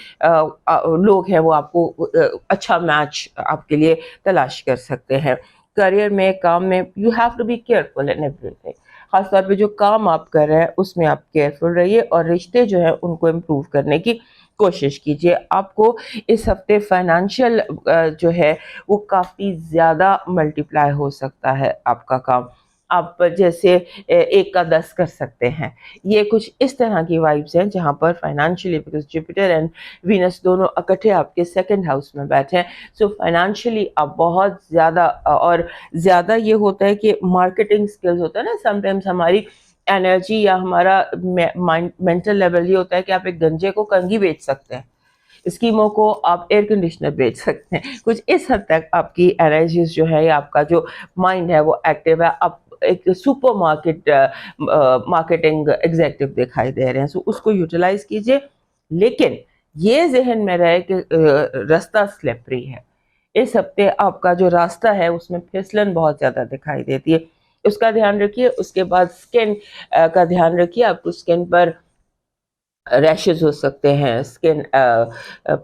[SPEAKER 1] لوگ ہیں، وہ آپ کو اچھا میچ آپ کے لیے تلاش کر سکتے ہیں. کریئر میں، کام میں، you have to be careful in ایوری تھنگ. خاص طور پہ جو کام آپ کر رہے ہیں اس میں آپ کیئرفل رہیے، اور رشتے جو ہیں ان کو امپروو کرنے کی کوشش کیجیے. آپ کو اس ہفتے فائنانشیل جو ہے وہ کافی زیادہ ملٹیپلائی ہو سکتا ہے. آپ کا کام آپ جیسے 1 کا 10 کر سکتے ہیں. یہ کچھ اس طرح کی وائبس ہیں جہاں پر financially, because Jupiter and Venus دونوں اکٹھے آپ کے سیکنڈ ہاؤس میں بیٹھے ہیں، سو فائنانشیلی آپ بہت زیادہ، اور زیادہ یہ ہوتا ہے کہ مارکیٹنگ سکلز ہوتا ہے نا، سم ٹائمز ہماری انرجی یا ہمارا مینٹل لیول یہ ہوتا ہے کہ آپ ایک گنجے کو کنگھی بیچ سکتے ہیں، اسکیموں کو آپ ایئر کنڈیشنر بیچ سکتے ہیں. کچھ اس حد تک آپ کی انرجیز جو ہے یا آپ کا جو مائنڈ ہے وہ ایکٹیو ہے. آپ ایک سپر مارکیٹنگ ایگزیکٹو دکھائی دے رہے ہیں، سو اس کو یوٹیلائز کیجیے. لیکن یہ ذہن میں رہے کہ راستہ سلیپری ہے. اس ہفتے آپ کا جو راستہ ہے اس میں پھسلن بہت زیادہ دکھائی دیتی ہے، اس کا دھیان رکھیے. اس کے بعد سکن کا دھیان رکھیے. آپ کو سکن پر ریشز ہو سکتے ہیں، سکن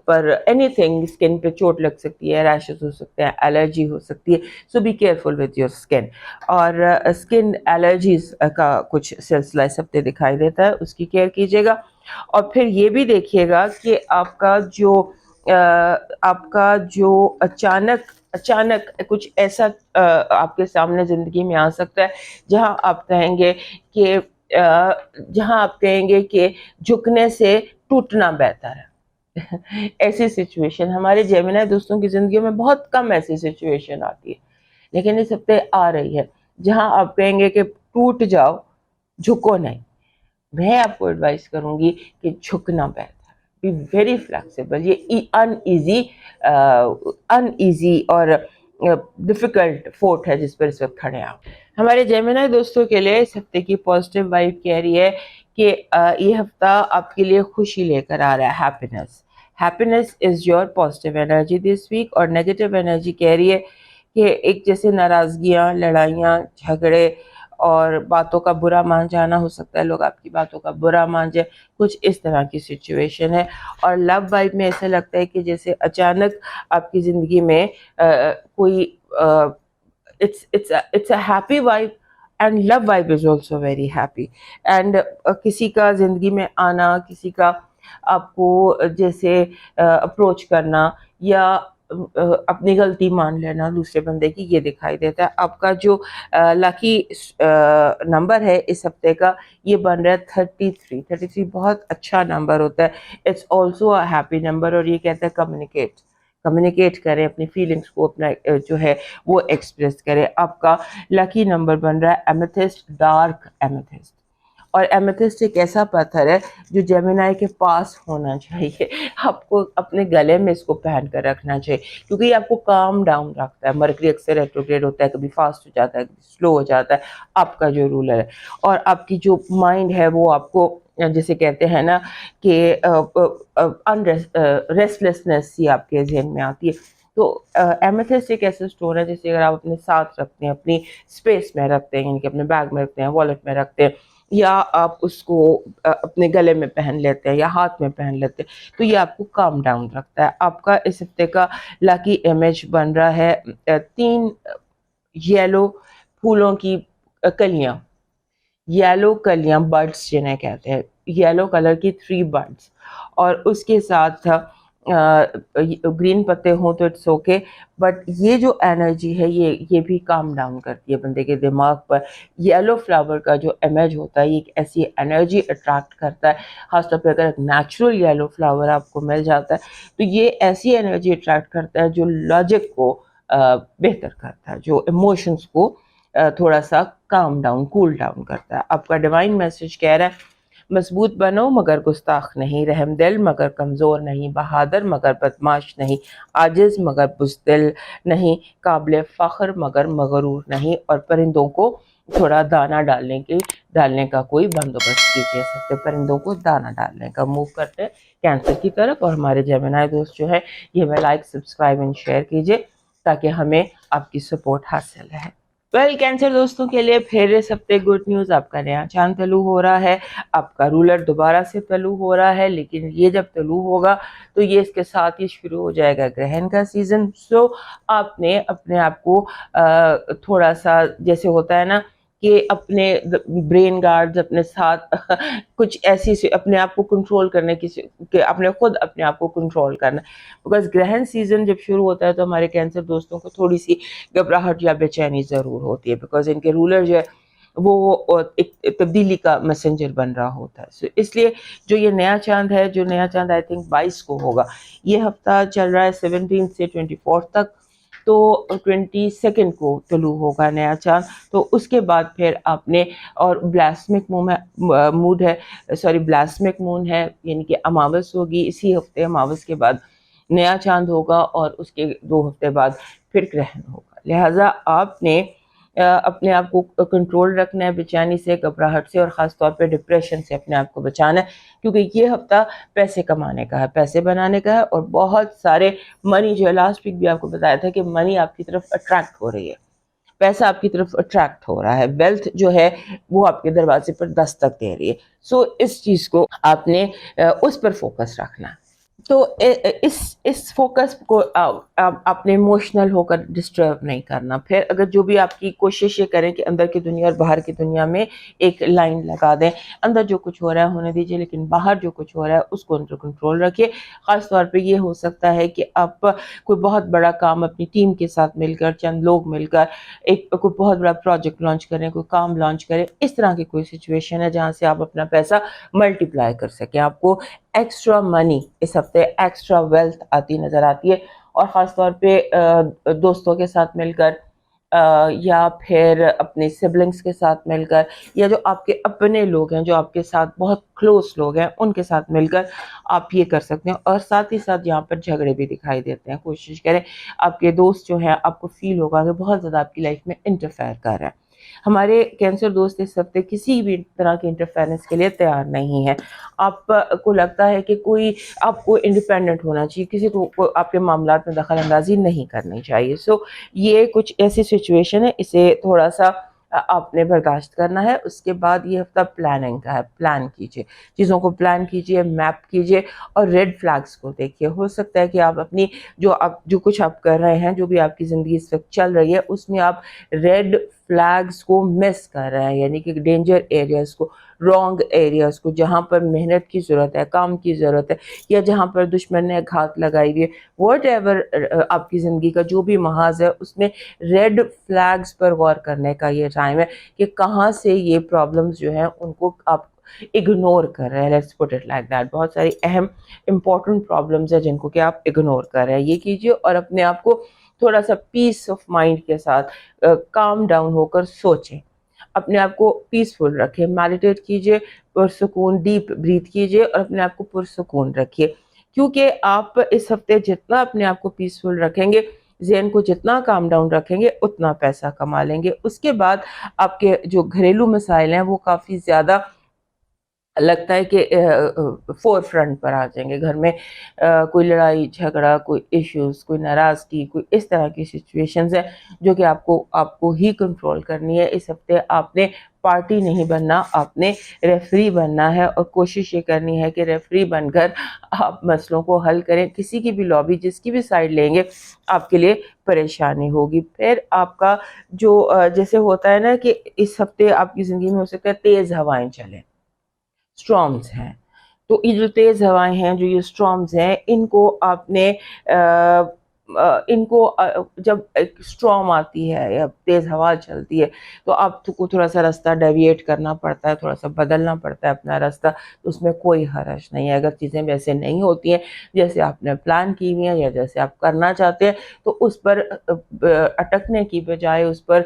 [SPEAKER 1] پر اینی تھنگ، سکن پہ چوٹ لگ سکتی ہے، ریشز ہو سکتے ہیں، الرجی ہو سکتی ہے. So be careful with your سکن. اور سکن الرجیز کا کچھ سلسلہ اس ہفتے دکھائی دیتا ہے، اس کی کیئر کیجیے گا. اور پھر یہ بھی دیکھیے گا کہ آپ کا جو اچانک کچھ ایسا آپ کے سامنے زندگی میں آ سکتا ہے جہاں آپ کہیں گے کہ جھکنے سے ٹوٹنا بہتر ہے. ایسی سچویشن ہمارے جیمنائی دوستوں کی زندگیوں میں بہت کم ایسی سچویشن آتی ہے، لیکن اس ہفتے آ رہی ہے جہاں آپ کہیں گے کہ ٹوٹ جاؤ، جھکو نہیں. میں آپ کو ایڈوائز کروں گی کہ جھکنا بہتر ہے. Be very flexible. یہ ان ایزی اور ڈیفیکلٹ فورٹ ہے جس پر اس وقت کھڑے ہیں. ہمارے جیمنائی دوستوں کے لیے اس ہفتے کی پازیٹیو وائب کہہ رہی ہے کہ یہ ہفتہ آپ کے لیے خوشی لے کر آ رہا ہے. Happiness is your positive energy this week. اور نیگیٹو انرجی کہہ رہی ہے کہ ایک جیسے ناراضگیاں، لڑائیاں، جھگڑے اور باتوں کا برا مان جانا ہو سکتا ہے، لوگ آپ کی باتوں کا برا مان جائے، کچھ اس طرح کی سچویشن ہے. اور لو وائب میں ایسا لگتا ہے کہ جیسے اچانک آپ کی زندگی میں کوئی it's a happy vibe, and love vibe is also very happy. and کسی کا زندگی میں آنا، کسی کا آپ کو جیسے اپروچ کرنا یا اپنی غلطی مان لینا دوسرے بندے کی، یہ دکھائی دیتا ہے. آپ کا جو لکی نمبر ہے اس ہفتے کا یہ بن رہا ہے 33 بہت اچھا نمبر ہوتا ہے. It's also a happy number. اور یہ کہتا ہے کمیونیکیٹ کریں، اپنی فیلنگس کو اپنا جو ہے وہ ایکسپریس کریں. آپ کا لکی نمبر بن رہا ہے ایمیتھسٹ، ڈارک ایمیتھسٹ. اور ایمیتھسٹ ایک ایسا پتھر ہے جو جیمنائی کے پاس ہونا چاہیے. آپ کو اپنے گلے میں اس کو پہن کر رکھنا چاہیے، کیونکہ یہ آپ کو کام ڈاؤن رکھتا ہے. مرکری اکثر ریٹروگریڈ ہوتا ہے، کبھی فاسٹ ہو جاتا ہے، کبھی سلو ہو جاتا ہے. آپ کا جو رولر ہے، اور آپ کی جو مائنڈ ہے وہ آپ کو جسے کہتے ہیں نا کہ ریسٹلیسنس ہی آپ کے ذہن میں آتی ہے. تو ایمیتھسٹ ایک ایسا اسٹون ہے جسے اگر آپ اپنے ساتھ رکھتے ہیں، اپنی اسپیس میں رکھتے ہیں، یعنی کہ اپنے بیگ میں رکھتے ہیں، والیٹ میں رکھتے ہیں، یا آپ اس کو اپنے گلے میں پہن لیتے ہیں یا ہاتھ میں پہن لیتے ہیں، تو یہ آپ کو کام ڈاؤن رکھتا ہے. آپ کا اس ہفتے کا لکی امیج بن رہا ہے 3 یلو پھولوں کی کلیاں، یلو کلیاں، برڈس جنہیں کہتے ہیں، یلو کلر کی 3 برڈس. اور اس کے ساتھ گرین پتے ہوں تو اٹس اوکے، بٹ یہ جو انرجی ہے یہ بھی کام ڈاؤن کرتی ہے بندے کے دماغ پر. یلو فلاور کا جو امیج ہوتا ہے یہ ایک ایسی انرجی اٹریکٹ کرتا ہے، خاص طور پہ اگر ایک نیچرل یلو فلاور آپ کو مل جاتا ہے تو یہ ایسی انرجی اٹریکٹ کرتا ہے جو لاجک کو بہتر کرتا ہے، جو ایموشنس کو تھوڑا سا کام ڈاؤن کول ڈاؤن کرتا ہے. آپ کا ڈیوائن میسج کہہ رہا ہے مضبوط بنو مگر گستاخ نہیں، رحم دل مگر کمزور نہیں، بہادر مگر بدماش نہیں، عاجز مگر بزدل نہیں، قابل فخر مگر مغرور نہیں. اور پرندوں کو تھوڑا دانہ ڈالنے کا کوئی بندوبست کیجیے. سکتے پرندوں کو دانہ ڈالنے کا. موو کرتے ہیں کینسر کی طرف، اور ہمارے جیمنائی دوست جو ہے یہ ہمیں لائک سبسکرائب اینڈ شیئر کیجیے تاکہ ہمیں آپ کی سپورٹ حاصل رہے. کینسر دوستوں کے لیے پھر اس ہفتے گڈ نیوز، آپ کا نیا چاند طلوع ہو رہا ہے، آپ کا رولر دوبارہ سے طلوع ہو رہا ہے، لیکن یہ جب طلوع ہوگا تو یہ اس کے ساتھ ہی شروع ہو جائے گا گرہن کا سیزن. سو آپ نے اپنے آپ کو تھوڑا سا جیسے ہوتا ہے نا کہ اپنے برین گارڈز اپنے ساتھ کچھ ایسی اپنے آپ کو کنٹرول کرنے کی کہ خود اپنے آپ کو کنٹرول کرنا، بیکاز گرہن سیزن جب شروع ہوتا ہے تو ہمارے کینسر دوستوں کو تھوڑی سی گھبراہٹ یا بے چینی ضرور ہوتی ہے، بیکاز ان کے رولر جو ہے وہ ایک تبدیلی کا میسنجر بن رہا ہوتا ہے. سو اس لیے جو یہ نیا چاند ہے، جو نیا چاند آئی تھنک 22 کو ہوگا، یہ ہفتہ چل رہا ہے 17 سے 24 تک، تو 22 کو طلوع ہوگا نیا چاند. تو اس کے بعد پھر آپ نے اور بلاسمک مون ہے یعنی کہ اماوس ہوگی اسی ہفتے، اماوس کے بعد نیا چاند ہوگا اور اس کے 2 ہفتے بعد پھر گرہن ہوگا. لہٰذا آپ نے اپنے آپ کو کنٹرول رکھنا ہے، بے چینی سے، گھبراہٹ سے، اور خاص طور پہ ڈپریشن سے اپنے آپ کو بچانا ہے، کیونکہ یہ ہفتہ پیسے کمانے کا ہے، پیسے بنانے کا ہے، اور بہت سارے منی جو ہے لاسٹ ویک بھی آپ کو بتایا تھا کہ منی آپ کی طرف اٹریکٹ ہو رہی ہے، پیسہ آپ کی طرف اٹریکٹ ہو رہا ہے، ویلتھ جو ہے وہ آپ کے دروازے پر دستک دے رہی ہے. سو اس چیز کو آپ نے اس پر فوکس رکھنا ہے. تو اس فوکس کو آپ نے ایموشنل ہو کر ڈسٹرب نہیں کرنا. پھر اگر جو بھی آپ کی کوشش یہ کریں کہ اندر کی دنیا اور باہر کی دنیا میں ایک لائن لگا دیں، اندر جو کچھ ہو رہا ہے ہونے دیجیے، لیکن باہر جو کچھ ہو رہا ہے اس کو انڈر کنٹرول رکھیے. خاص طور پہ یہ ہو سکتا ہے کہ آپ کوئی بہت بڑا کام اپنی ٹیم کے ساتھ مل کر، چند لوگ مل کر کوئی بہت بڑا پروجیکٹ لانچ کریں، کوئی کام لانچ کریں. اس طرح کی کوئی سچویشن ہے جہاں سے آپ اپنا پیسہ ملٹیپلائی کر سکیں. آپ کو ایکسٹرا منی اس ہفتے، ایکسٹرا ویلتھ آتی نظر آتی ہے، اور خاص طور پہ دوستوں کے ساتھ مل کر یا پھر اپنے سبلنگز کے ساتھ مل کر، یا جو آپ کے اپنے لوگ ہیں، جو آپ کے ساتھ بہت کلوز لوگ ہیں، ان کے ساتھ مل کر آپ یہ کر سکتے ہیں. اور ساتھ ہی ساتھ یہاں پر جھگڑے بھی دکھائی دیتے ہیں. کوشش کریں آپ کے دوست جو ہیں، آپ کو فیل ہوگا کہ بہت زیادہ آپ کی لائف میں انٹرفیئر کر رہے ہیں. ہمارے کینسر دوست اس ہفتے کسی بھی طرح کے انٹرفیئرنس کے لیے تیار نہیں ہے. آپ کو لگتا ہے کہ کوئی آپ کو انڈیپینڈنٹ ہونا چاہیے، کسی کو آپ کے معاملات میں دخل اندازی نہیں کرنی چاہیے. سو یہ کچھ ایسی سچویشن ہے، اسے تھوڑا سا آپ نے برداشت کرنا ہے. اس کے بعد یہ ہفتہ پلاننگ کا ہے. پلان کیجیے، چیزوں کو پلان کیجیے، میپ کیجیے، اور ریڈ فلیگز کو دیکھیے. ہو سکتا ہے کہ آپ اپنی جو کچھ آپ کر رہے ہیں، جو بھی آپ کی زندگی اس وقت چل رہی ہے، اس میں آپ ریڈ فلیگز کو مس کر رہے ہیں، یعنی کہ ڈینجر ایریاز کو، رانگ ایریاز کو، جہاں پر محنت کی ضرورت ہے، کام کی ضرورت ہے، یا جہاں پر دشمن نے گھات لگائی ہوئی ہے. واٹ ایور آپ کی زندگی کا جو بھی محاذ ہے، اس میں ریڈ فلیگز پر غور کرنے کا یہ ٹائم ہے کہ کہاں سے یہ پرابلمز جو ہیں ان کو آپ اگنور کر رہے ہیں. Let's put it like that. بہت ساری اہم امپورٹنٹ پرابلمز ہیں جن کو کہ آپ اگنور کر رہے ہیں. یہ کیجیے اور اپنے آپ کو تھوڑا سا پیس آف مائنڈ کے ساتھ کام ڈاؤن ہو کر سوچیں، اپنے آپ کو پیسفل رکھیں. میڈیٹیٹ کیجیے، پرسکون ڈیپ بریتھ کیجیے، اور اپنے آپ کو پرسکون رکھیے. کیونکہ آپ اس ہفتے جتنا اپنے آپ کو پیسفل رکھیں گے، ذہن کو جتنا کام ڈاؤن رکھیں گے، اتنا پیسہ کما لیں گے. اس کے بعد آپ کے جو گھریلو مسائل ہیں وہ کافی زیادہ لگتا ہے کہ فور فرنٹ پر آ جائیں گے. گھر میں کوئی لڑائی جھگڑا، کوئی ایشوز، کوئی ناراضگی، کوئی اس طرح کی سچویشنز ہیں جو کہ آپ کو ہی کنٹرول کرنی ہے. اس ہفتے آپ نے پارٹی نہیں بننا، آپ نے ریفری بننا ہے، اور کوشش یہ کرنی ہے کہ ریفری بن کر آپ مسئلوں کو حل کریں. کسی کی بھی لابی، جس کی بھی سائڈ لیں گے، آپ کے لیے پریشانی ہوگی. پھر آپ کا جو جیسے ہوتا ہے نا کہ اس ہفتے آپ کی زندگی میں ہو سکتا ہے تیز ہوائیں چلیں، اسٹارمز ہیں، تو یہ جو تیز ہوائیں ہیں، جو یہ اسٹارمز ہیں، ان کو آپ نے ان کو جب ایک اسٹارم آتی ہے یا تیز ہوا چلتی ہے تو آپ کو تھوڑا سا راستہ ڈیویٹ کرنا پڑتا ہے، تھوڑا سا بدلنا پڑتا ہے اپنا راستہ، تو اس میں کوئی حرج نہیں ہے۔ اگر چیزیں ویسے نہیں ہوتی ہیں جیسے آپ نے پلان کی ہوئی ہیں یا جیسے آپ کرنا چاہتے ہیں تو اس پر اٹکنے کی بجائے، اس پر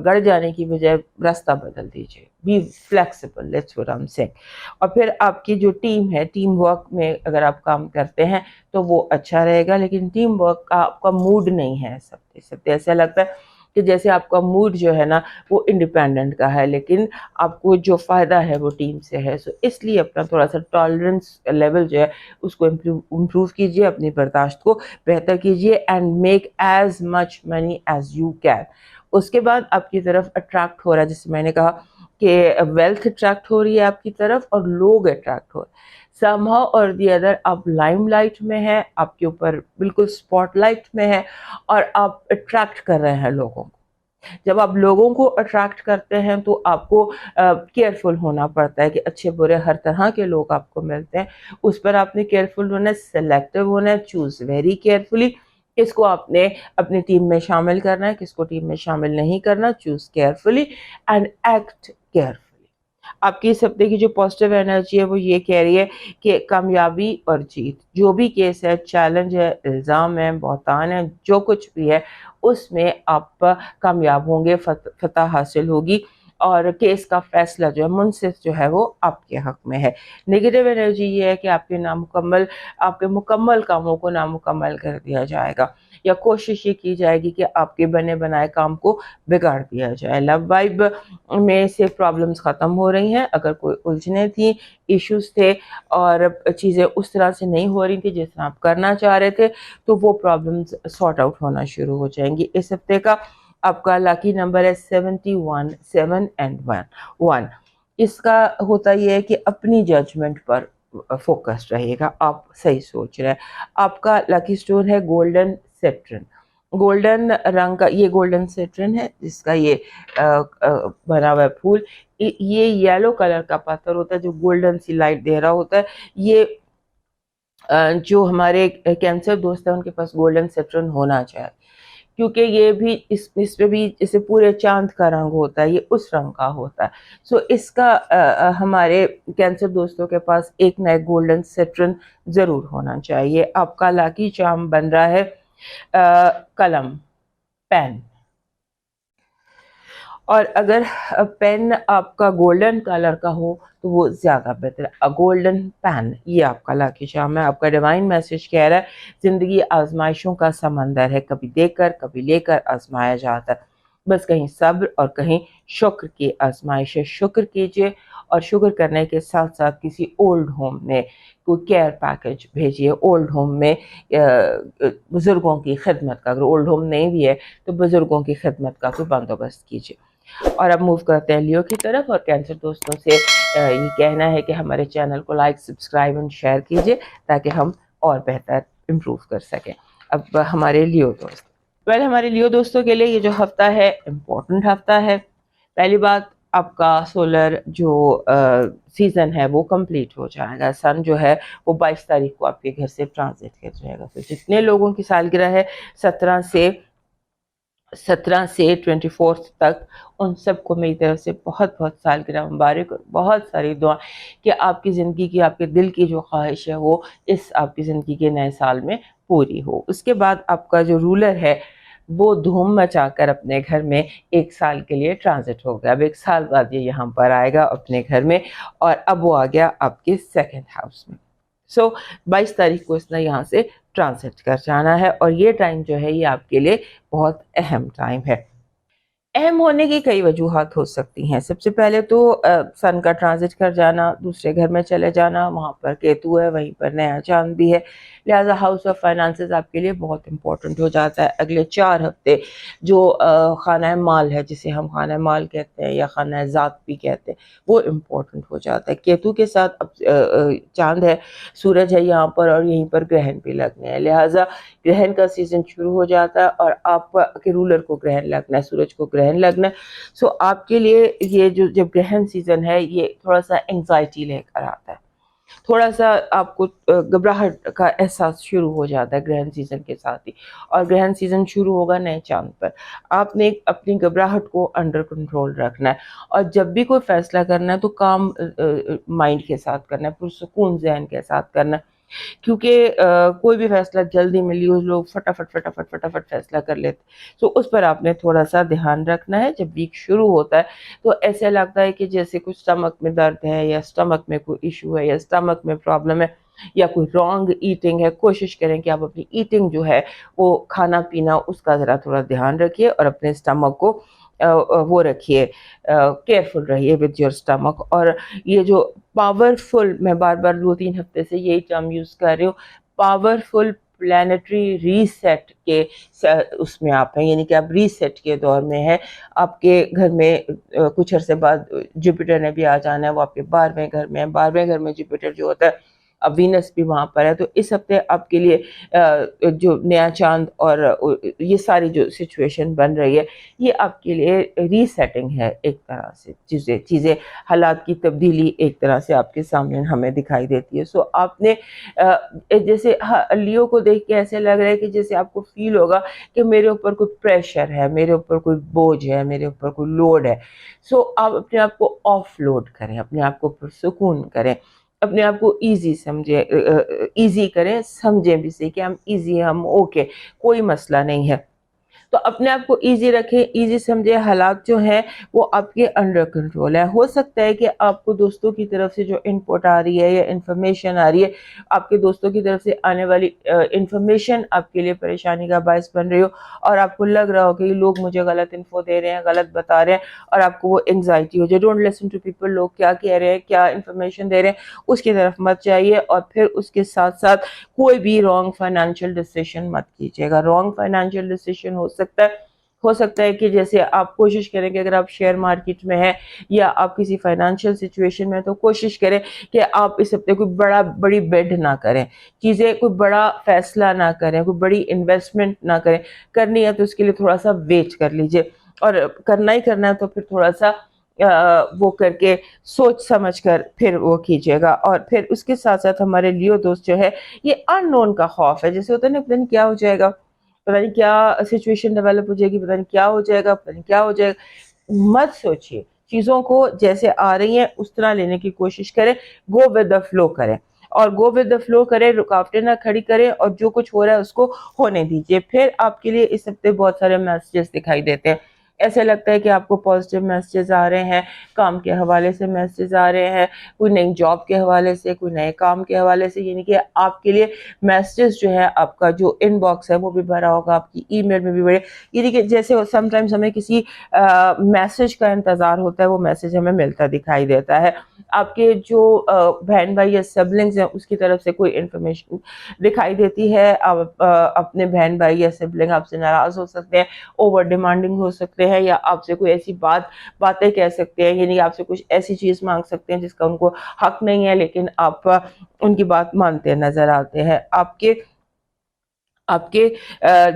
[SPEAKER 1] گڑ جانے کی بجائے راستہ بدل دیجیے۔ Be flexible, that's what I am seeing. اور پھر آپ کی جو ٹیم ہے، ٹیم ورک میں اگر آپ کام کرتے ہیں تو وہ اچھا رہے گا، لیکن ٹیم ورک کا آپ کا موڈ نہیں ہے، سب ایسا لگتا ہے کہ جیسے آپ کا موڈ جو ہے نا وہ انڈیپینڈنٹ کا ہے، لیکن آپ کو جو فائدہ ہے وہ ٹیم سے ہے۔ سو اس لیے اپنا تھوڑا سا ٹالرنس لیول جو ہے اس کو امپروو کیجیے، اپنی برداشت کو بہتر کیجیے، and make as much money as you can. اس کے بعد آپ کی طرف اٹریکٹ ہو رہا ہے، جیسے میں نے کہا کہ ویلتھ اٹریکٹ ہو رہی ہے آپ کی طرف اور لوگ اٹریکٹ ہو رہے ہیں۔ somehow اور دی ادر آپ لائم لائٹ میں ہیں، آپ کے اوپر بالکل اسپاٹ لائٹ میں ہے اور آپ اٹریکٹ کر رہے ہیں لوگوں کو۔ جب آپ لوگوں کو اٹریکٹ کرتے ہیں تو آپ کو کیئرفل ہونا پڑتا ہے کہ اچھے برے ہر طرح کے لوگ آپ کو ملتے ہیں، اس پر آپ نے کیئرفل ہونا ہے، سلیکٹو ہونا ہے، چوز ویری کیئرفلی، کس کو آپ نے اپنی ٹیم میں شامل کرنا ہے، کس کو ٹیم میں شامل نہیں کرنا، choose carefully and act carefully. آپ کی اس ہفتے کی جو پازیٹیو انرجی ہے وہ یہ کہہ رہی ہے کہ کامیابی اور جیت، جو بھی کیس ہے، چیلنج ہے، الزام ہے، بہتان ہے، جو کچھ بھی ہے، اس میں آپ کامیاب ہوں گے، فتح حاصل ہوگی، اور کیس کا فیصلہ جو ہے، منصف جو ہے، وہ آپ کے حق میں ہے۔ نیگیٹو انرجی یہ ہے کہ آپ کے مکمل کاموں کو نامکمل کر دیا جائے گا، یا کوشش یہ کی جائے گی کہ آپ کے بنے بنائے کام کو بگاڑ دیا جائے۔ لو وائب میں سے پرابلمز ختم ہو رہی ہیں، اگر کوئی الجھنیں تھیں، ایشوز تھے اور چیزیں اس طرح سے نہیں ہو رہی تھی جس طرح آپ کرنا چاہ رہے تھے، تو وہ پرابلمز سارٹ آؤٹ ہونا شروع ہو جائیں گی۔ اس ہفتے کا آپ کا لاکی نمبر ہے 71، 7 اینڈ 1۔ اس کا ہوتا یہ ہے کہ اپنی ججمنٹ پر فوکس رہیے گا، آپ صحیح سوچ رہے ہیں۔ آپ کا لاکی سٹون ہے گولڈن سیٹرن، گولڈن رنگ کا یہ گولڈن سیٹرن ہے، جس کا یہ بنا ہوا ہے پھول، یہ یلو کلر کا پتھر ہوتا ہے جو گولڈن سی لائٹ دے رہا ہوتا ہے۔ یہ جو ہمارے کینسر دوست ہیں ان کے پاس گولڈن سیٹرن ہونا چاہیے، کیونکہ یہ بھی اس پہ بھی جیسے پورے چاند کا رنگ ہوتا ہے، یہ اس رنگ کا ہوتا ہے۔ سو اس کا ہمارے کینسر دوستوں کے پاس ایک نہ ایک گولڈن سیٹرن ضرور ہونا چاہیے۔ آپ کا لاکی چارم بن رہا ہے قلم، پین، اور اگر پین آپ کا گولڈن کلر کا ہو تو وہ زیادہ بہتر ہے۔ گولڈن پین یہ آپ کا لاکی چارم ہے۔ آپ کا ڈیوائن میسج کہہ رہا ہے زندگی آزمائشوں کا سمندر ہے، کبھی دے کر کبھی لے کر آزمایا جاتا ہے، بس کہیں صبر اور کہیں شکر کی آزمائش ہے۔ شکر کیجئے، اور شکر کرنے کے ساتھ ساتھ کسی اولڈ ہوم میں کوئی کیئر پیکج بھیجیے، اولڈ ہوم میں بزرگوں کی خدمت کا، اگر اولڈ ہوم نہیں بھی ہے تو بزرگوں کی خدمت کا کوئی بندوبست کیجیے۔ اور اب موو کرتے ہیں لیو کی طرف، اور کینسر دوستوں سے یہ کہنا ہے کہ ہمارے چینل کو لائک، سبسکرائب اور شیئر کیجیے تاکہ ہم اور بہتر امپروو کر سکیں۔ اب ہمارے لیو دوست، ہمارے لیو دوستوں کے لیے یہ جو ہفتہ ہے امپورٹنٹ ہفتہ ہے۔ پہلی بات، آپ کا سولر جو سیزن ہے وہ کمپلیٹ ہو جائے گا۔ سن جو ہے وہ 22 تاریخ کو آپ کے گھر سے ٹرانزٹ کر جائے گا۔ تو جتنے لوگوں کی سالگرہ ہے 17 سے 24 تک، ان سب کو میری طرف سے بہت بہت سالگرہ مبارک، اور بہت ساری دعائیں کہ آپ کی زندگی کی، آپ کے دل کی جو خواہش ہے وہ اس آپ کی زندگی کے نئے سال میں پوری ہو۔ اس کے بعد آپ کا جو رولر ہے وہ دھوم مچا کر اپنے گھر میں 1 سال کے لیے ٹرانزٹ ہو گیا۔ اب 1 سال بعد یہ یہاں پر آئے گا اپنے گھر میں، اور اب وہ آ گیا آپ کے 2nd ہاؤس میں۔ سو 22 تاریخ کو اس نے یہاں سے ٹرانزٹ کر جانا ہے، اور یہ ٹائم جو ہے یہ آپ کے لیے بہت اہم ٹائم ہے۔ اہم ہونے کی کئی وجوہات ہو سکتی ہیں۔ سب سے پہلے تو سن کا ٹرانزٹ کر جانا، دوسرے گھر میں چلے جانا، وہاں پر کیتو ہے، وہیں پر نیا چاند بھی ہے، لہٰذا ہاؤس آف فائنانسز آپ کے لیے بہت امپورٹنٹ ہو جاتا ہے۔ اگلے 4 ہفتے جو خانہ مال ہے، جسے ہم خانہ مال کہتے ہیں یا خانہ ذات بھی کہتے ہیں، وہ امپورٹنٹ ہو جاتا ہے۔ کیتو کے ساتھ اب چاند ہے، سورج ہے یہاں پر، اور یہیں پر گرہن بھی لگنے ہیں، لہٰذا گرہن کا سیزن شروع ہو جاتا ہے، اور آپ کے رولر کو گرہن لگنا ہے، سورج کو گرہن لگنا ہے۔ سو آپ کے لیے یہ جو جب گرہن سیزن ہے یہ تھوڑا سا انگزائٹی لے کر آتا ہے، تھوڑا سا آپ کو گھبراہٹ کا احساس شروع ہو جاتا ہے گرہن سیزن کے ساتھ ہی، اور گرہن سیزن شروع ہوگا نئے چاند پر. آپ نے اپنی گھبراہٹ کو انڈر کنٹرول رکھنا ہے، اور جب بھی کوئی فیصلہ کرنا ہے تو کام مائنڈ کے ساتھ کرنا ہے، پرسکون ذہن کے ساتھ کرنا ہے. کیونکہ کوئی بھی فیصلہ جلدی میں لیے لوگ فٹافٹ فٹافٹ فٹافٹ فیصلہ کر لیتے، تو اس پر آپ نے تھوڑا سا دھیان رکھنا ہے. جب ویک شروع ہوتا ہے تو ایسا لگتا ہے کہ جیسے کچھ اسٹمک میں درد ہے، یا اسٹمک میں کوئی ایشو ہے، یا اسٹمک میں پرابلم ہے، یا کوئی رانگ ایٹنگ ہے. کوشش کریں کہ آپ اپنی ایٹنگ جو ہے وہ کھانا پینا اس کا ذرا تھوڑا دھیان رکھیے، اور اپنے اسٹمک کو وہ رکھیے، کیئرفل رہیے ود یور اسٹمک. اور یہ جو پاورفل، میں بار بار 2-3 ہفتے سے یہی ٹرم یوز کر رہی ہوں، پاورفل پلانٹری ریسیٹ کے اس میں آپ ہیں، یعنی کہ آپ ریسیٹ کے دور میں ہیں. آپ کے گھر میں کچھ عرصے بعد جوپیٹر نے بھی آ جانا ہے، وہ آپ کے 12ویں گھر میں ہے. 12ویں گھر میں جوپیٹر جو ہوتا ہے، اب وینس بھی وہاں پر ہے. تو اس ہفتے آپ کے لیے جو نیا چاند اور یہ ساری جو سچویشن بن رہی ہے، یہ آپ کے لیے ریسیٹنگ ہے ایک طرح سے. چیزیں حالات کی تبدیلی ایک طرح سے آپ کے سامنے ہمیں دکھائی دیتی ہے. سو آپ نے جیسے لیو کو دیکھ کے ایسے لگ رہا ہے کہ جیسے آپ کو فیل ہوگا کہ میرے اوپر کوئی پریشر ہے، میرے اوپر کوئی بوجھ ہے، میرے اوپر کوئی لوڈ ہے. سو آپ اپنے آپ کو آف لوڈ کریں، اپنے آپ کو پرسکون کریں، اپنے آپ کو ایزی سمجھیں، ایزی کریں، سمجھیں بھی صحیح کہ ہم ایزی، ہم اوکے، کوئی مسئلہ نہیں ہے. تو اپنے آپ کو ایزی رکھیں، ایزی سمجھے. حالات جو ہیں وہ آپ کے انڈر کنٹرول ہے. ہو سکتا ہے کہ آپ کو دوستوں کی طرف سے جو انپٹ آ رہی ہے یا انفارمیشن آ رہی ہے، آپ کے دوستوں کی طرف سے آنے والی انفارمیشن آپ کے لیے پریشانی کا باعث بن رہی ہو، اور آپ کو لگ رہا ہو کہ یہ لوگ مجھے غلط انفو دے رہے ہیں، غلط بتا رہے ہیں، اور آپ کو وہ انگزائٹی ہو جائے. ڈونٹ لسن ٹو پیپل، لوگ کیا کہہ رہے ہیں، کیا انفارمیشن دے رہے ہیں، اس کی طرف مت جائیے. اور پھر اس کے ساتھ ساتھ کوئی بھی رانگ فائنینشیل ڈیسیشن مت کیجیے گا. رانگ فائنینشیل ڈیسیشن ہو سکتا ہے کہ جیسے آپ کوشش کریں کہ اگر آپ شیئر مارکیٹ میں ہیں یا آپ کسی فائنینشیل سچویشن میں ہیں، تو کوشش کریں کہ آپ اس ہفتے کوئی بڑی بیڈ نہ کریں، چیزیں کوئی بڑا فیصلہ نہ کریں، کوئی بڑی انویسٹمنٹ نہ کریں. کرنی ہے تو اس کے لیے تھوڑا سا ویٹ کر لیجئے، اور کرنا ہی کرنا ہے تو پھر تھوڑا سا وہ کر کے سوچ سمجھ کر پھر وہ کیجیے گا. اور پھر اس کے ساتھ ساتھ ہمارے لیو دوست جو ہے، یہ ان نون کا خوف ہے. جیسے ہوتا ہے نا، پتہ نہیں کیا ہو جائے گا، پتہ نہیں کیا سچویشن ڈیولپ ہو جائے گی، پتہ نہیں کیا ہو جائے گا، پتہ نہیں کیا ہو جائے گا. مت سوچیے، چیزوں کو جیسے آ رہی ہیں اس طرح لینے کی کوشش کریں. گو ود دا فلو کریں، اور گو ود دا فلو کریں، رکاوٹیں نہ کھڑی کریں، اور جو کچھ ہو رہا ہے اس کو ہونے دیجیے. پھر آپ کے لیے اس ہفتے بہت سارے میسیجز دکھائی دیتے ہیں. ایسے لگتا ہے کہ آپ کو پازیٹیو میسیجز آ رہے ہیں، کام کے حوالے سے میسیجز آ رہے ہیں، کوئی نئی جاب کے حوالے سے، کوئی نئے کام کے حوالے سے. یعنی کہ آپ کے لیے میسیجز جو ہے، آپ کا جو ان باکس ہے وہ بھی بھرا ہوگا، آپ کی ای میل میں بھی بڑے. یعنی کہ جیسے سم ٹائمز ہمیں کسی میسیج کا انتظار ہوتا ہے، وہ میسیج ہمیں ملتا دکھائی دیتا ہے. آپ کے جو بہن بھائی یا سبلنگز ہیں، اس کی طرف سے کوئی انفارمیشن دکھائی دیتی ہے. آپ اپنے بہن بھائی یا سبلنگ آپ سے ناراض ہو سکتے ہیں، اوور ڈیمانڈنگ ہو سکتے ہیں، یا آپ سے کوئی ایسی باتیں کہہ سکتے ہیں، یعنی آپ سے کچھ ایسی چیز مانگ سکتے ہیں جس کا ان کو حق نہیں ہے، لیکن آپ ان کی بات مانتے نظر آتے ہیں. آپ کے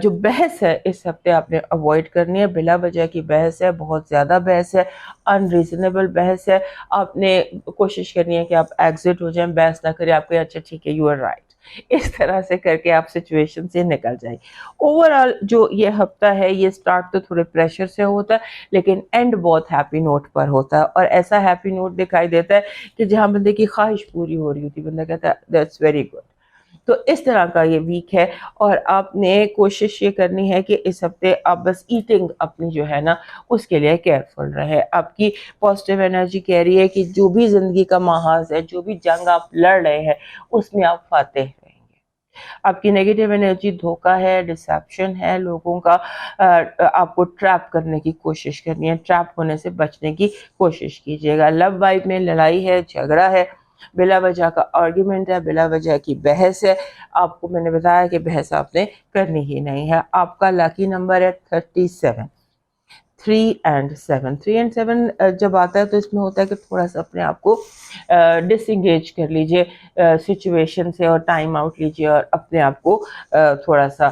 [SPEAKER 1] جو بحث ہے اس ہفتے آپ نے اوائڈ کرنی ہے. بلا وجہ کی بحث ہے، بہت زیادہ بحث ہے، ان ریزنیبل بحث ہے. آپ نے کوشش کرنی ہے کہ آپ ایگزٹ ہو جائیں، بحث نہ کریں. آپ کو اچھا ٹھیک ہے، یو آر رائٹ، اس طرح سے کر کے آپ سچویشن سے نکل جائیں. اوور آل جو یہ ہفتہ ہے، یہ سٹارٹ تو تھوڑے پریشر سے ہوتا ہے، لیکن اینڈ بہت ہیپی نوٹ پر ہوتا ہے. اور ایسا ہیپی نوٹ دکھائی دیتا ہے کہ جہاں بندے کی خواہش پوری ہو رہی ہوتی، بندہ کہتا ہے دیٹس ویری گڈ. تو اس طرح کا یہ ویک ہے. اور آپ نے کوشش یہ کرنی ہے کہ اس ہفتے آپ بس ایٹنگ اپنی جو ہے نا، اس کے لیے کیئرفل رہے. آپ کی پازیٹیو انرجی کہہ رہی ہے کہ جو بھی زندگی کا محاذ ہے، جو بھی جنگ آپ لڑ رہے ہیں، اس میں آپ فاتح رہیں گے. آپ کی نیگیٹو انرجی دھوکہ ہے، ڈسیپشن ہے، لوگوں کا آپ کو ٹریپ کرنے کی کوشش کرنی ہے. ٹریپ ہونے سے بچنے کی کوشش کیجیے گا. لو وائب میں لڑائی ہے، جھگڑا ہے، بلا وجہ کا آرگیومنٹ ہے، بلا وجہ کی بحث ہے. آپ کو میں نے بتایا کہ بحث آپ نے کرنی ہی نہیں ہے. آپ کا لاکی نمبر ہے 37، 3 and 7 جب آتا ہے تو اس میں ہوتا ہے کہ تھوڑا سا اپنے آپ کو ڈس انگیج کر لیجئے سچویشن سے، اور ٹائم آؤٹ لیجئے، اور اپنے آپ کو تھوڑا سا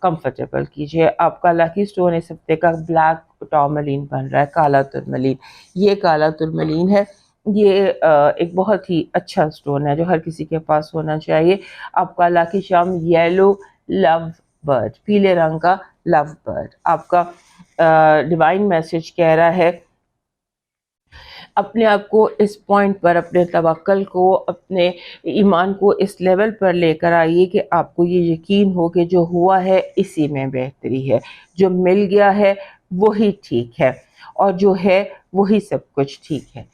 [SPEAKER 1] کمفرٹیبل کیجئے. آپ کا لاکی سٹون اس ہفتے کا بلیک ٹورملین بن رہا ہے، کالا ترملین. یہ کالا ترملین ہے، یہ ایک بہت ہی اچھا سٹون ہے جو ہر کسی کے پاس ہونا چاہیے. آپ کا لاکی چارم یلو لو برڈ، پیلے رنگ کا لو برڈ. آپ کا ڈیوائن میسج کہہ رہا ہے اپنے آپ کو اس پوائنٹ پر، اپنے توکل کو، اپنے ایمان کو اس لیول پر لے کر آئیے کہ آپ کو یہ یقین ہو کہ جو ہوا ہے اسی میں بہتری ہے، جو مل گیا ہے وہی ٹھیک ہے، اور جو ہے وہی سب کچھ ٹھیک ہے.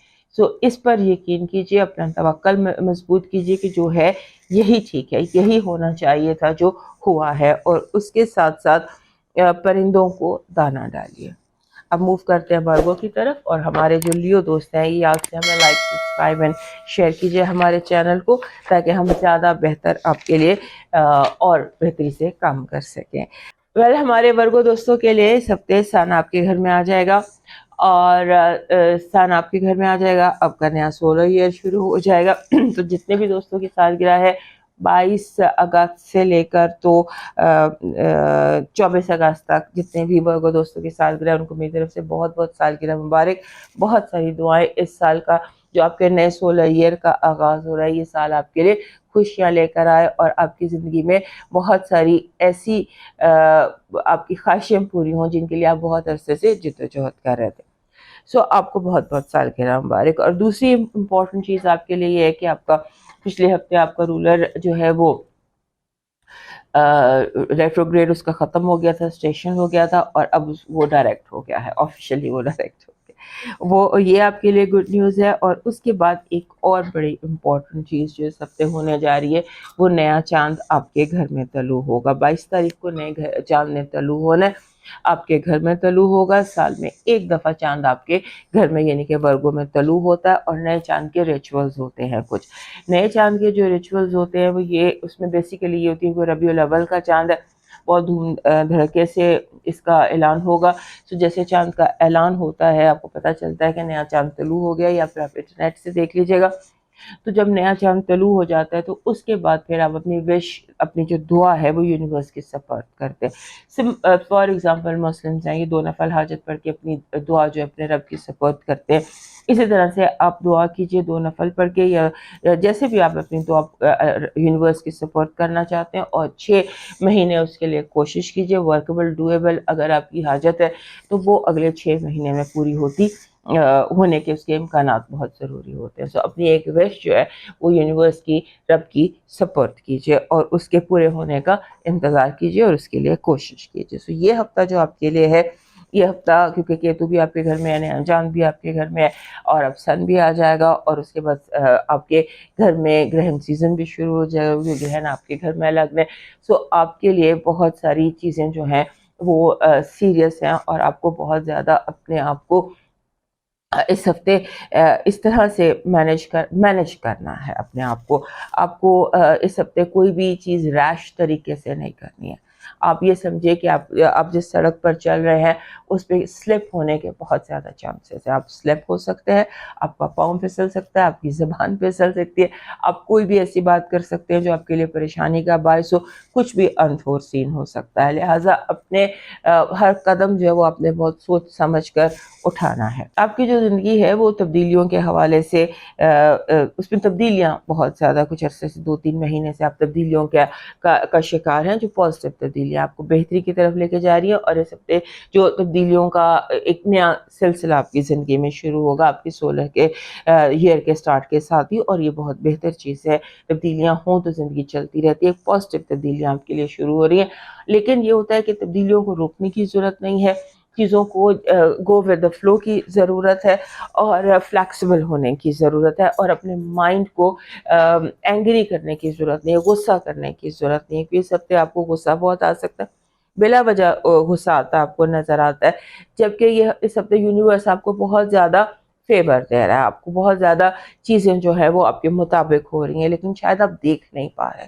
[SPEAKER 1] اس پر یقین کیجئے، اپنا توکل مضبوط کیجئے کہ جو ہے یہی ٹھیک ہے، یہی ہونا چاہیے تھا جو ہوا ہے. اور اس کے ساتھ ساتھ پرندوں کو دانہ ڈالیے. اب موو کرتے ہیں ورگو کی طرف، اور ہمارے جو لیو دوست ہیں یہ آپ سے ہمیں لائک، سبسکرائب اینڈ شیئر کیجئے ہمارے چینل کو، تاکہ ہم زیادہ بہتر آپ کے لیے اور بہتری سے کام کر سکیں. ہمارے ورگو دوستوں کے لیے اس ہفتے سن آپ کے گھر میں آ جائے گا، اور سن آپ کے گھر میں آ جائے گا، آپ کا نیا سولر ایئر شروع ہو جائے گا. تو جتنے بھی دوستوں کی سالگرہ ہے 22 اگست سے لے کر تو 24 اگست تک، جتنے بھی ورگو دوستوں کی سالگرہ ان کو میری طرف سے بہت بہت سالگرہ مبارک. بہت ساری دعائیں اس سال کا جو آپ کے نئے سولر ایئر کا آغاز ہو رہا ہے، یہ سال آپ کے لیے خوشیاں لے کر آئے، اور آپ کی زندگی میں بہت ساری ایسی آپ کی خواہشیں پوری ہوں جن کے لیے آپ بہت عرصے سے جدوجہد کر رہے تھے. آپ کو بہت بہت سالگرہ مبارک. اور دوسری امپورٹنٹ چیز آپ کے لیے یہ ہے کہ آپ کا پچھلے ہفتے آپ کا رولر جو ہے وہ ریٹروگریڈ اس کا ختم ہو گیا تھا، اسٹیشن ہو گیا تھا، اور اب وہ ڈائریکٹ ہو گیا ہے، آفیشیلی وہ ڈائریکٹ ہو گیا. یہ آپ کے لیے گڈ نیوز ہے. اور اس کے بعد ایک اور بڑی امپورٹنٹ چیز جو اس ہفتے ہونے جا رہی ہے، وہ نیا چاند آپ کے گھر میں طلوع ہوگا. 22 تاریخ کو نئے چاند نے طلوع ہونا ہے، آپ کے گھر میں طلوع ہوگا. سال میں ایک دفعہ چاند آپ کے گھر میں یعنی کہ ورگو میں طلوع ہوتا ہے. اور نئے چاند کے ریچولز ہوتے ہیں. کچھ نئے چاند کے جو ریچولز ہوتے ہیں وہ یہ، اس میں بیسیکلی یہ ہوتی ہے کہ ربیع الاول کا چاند ہے، بہت دھوم دھڑکے سے اس کا اعلان ہوگا. جیسے چاند کا اعلان ہوتا ہے، آپ کو پتہ چلتا ہے کہ نیا چاند طلوع ہو گیا، یا پھر آپ انٹرنیٹ سے دیکھ لیجیے گا. تو جب نیا چاند طلوع ہو جاتا ہے تو اس کے بعد پھر آپ اپنی وش، اپنی جو دعا ہے وہ یونیورس کی سپورٹ کرتے ہیں. فار ایگزامپل مسلمز ہیں، یہ 2 نفل حاجت پڑھ کے اپنی دعا جو اپنے رب کی سپورٹ کرتے ہیں. اسی طرح سے آپ دعا کیجئے 2 نفل پڑھ کے، یا جیسے بھی آپ اپنی دعا یونیورس کی سپورٹ کرنا چاہتے ہیں. اور 6 مہینے اس کے لیے کوشش کیجئے. ورکبل، ڈویبل اگر آپ کی حاجت ہے تو وہ اگلے 6 مہینے میں پوری ہونے کے اس کے امکانات بہت ضروری ہوتے ہیں. اپنی ایک وش جو ہے وہ یونیورس کی، رب کی سپورٹ کیجئے، اور اس کے پورے ہونے کا انتظار کیجئے، اور اس کے لیے کوشش کیجئے. یہ ہفتہ جو آپ کے لیے ہے، یہ ہفتہ کیونکہ کیتو بھی آپ کے گھر میں ہے، چاند بھی آپ کے گھر میں ہے، اور اب سن بھی آ جائے گا، اور اس کے بعد آپ کے گھر میں گرہن سیزن بھی شروع ہو جائے گا، گرہن آپ کے گھر میں لگنے. آپ کے لیے بہت ساری چیزیں جو ہیں وہ سیریس ہیں، اور آپ کو بہت زیادہ اپنے آپ کو اس ہفتے اس طرح سے مینج کرنا ہے اپنے آپ کو. آپ کو اس ہفتے کوئی بھی چیز ریش طریقے سے نہیں کرنی ہے. آپ یہ سمجھے کہ آپ جس سڑک پر چل رہے ہیں اس پہ سلپ ہونے کے بہت زیادہ چانسز ہیں. آپ سلپ ہو سکتے ہیں، آپ کا پاؤں پھسل سکتا ہے، آپ کی زبان پھسل سکتی ہے، آپ کوئی بھی ایسی بات کر سکتے ہیں جو آپ کے لیے پریشانی کا باعث ہو. کچھ بھی انفورسین ہو سکتا ہے. لہٰذا اپنے ہر قدم جو ہے وہ آپ نے بہت سوچ سمجھ کر اٹھانا ہے. آپ کی جو زندگی ہے وہ تبدیلیوں کے حوالے سے اس میں تبدیلیاں بہت زیادہ، کچھ عرصے سے 2-3 مہینے سے آپ تبدیلیوں کا شکار ہیں، جو پازیٹیو تبدیلیاں آپ کو بہتری کی طرف لے کے جا رہی ہیں. اور اس ہفتے جو تبدیلیوں کا ایک نیا سلسلہ آپ کی زندگی میں شروع ہوگا آپ کی سولر کے ایئر کے سٹارٹ کے ساتھ ہی. اور یہ بہت بہتر چیز ہے. تبدیلیاں ہوں تو زندگی چلتی رہتی ہے. پازیٹیو تبدیلیاں آپ کے لیے شروع ہو رہی ہیں. لیکن یہ ہوتا ہے کہ تبدیلیوں کو روکنے کی ضرورت نہیں ہے، چیزوں کو گو ود دا فلو کی ضرورت ہے، اور فلیکسیبل ہونے کی ضرورت ہے. اور اپنے مائنڈ کو اینگری کرنے کی ضرورت نہیں ہے، غصہ کرنے کی ضرورت نہیں ہے. کیونکہ اس ہفتے آپ کو غصہ بہت آ سکتا ہے، بلا وجہ غصہ آتا آپ کو نظر آتا ہے. جبکہ یہ اس ہفتے یونیورس آپ کو بہت زیادہ فیور دے رہا ہے، آپ کو بہت زیادہ چیزیں جو ہے وہ آپ کے مطابق ہو رہی ہیں، لیکن شاید آپ دیکھ نہیں پا رہے.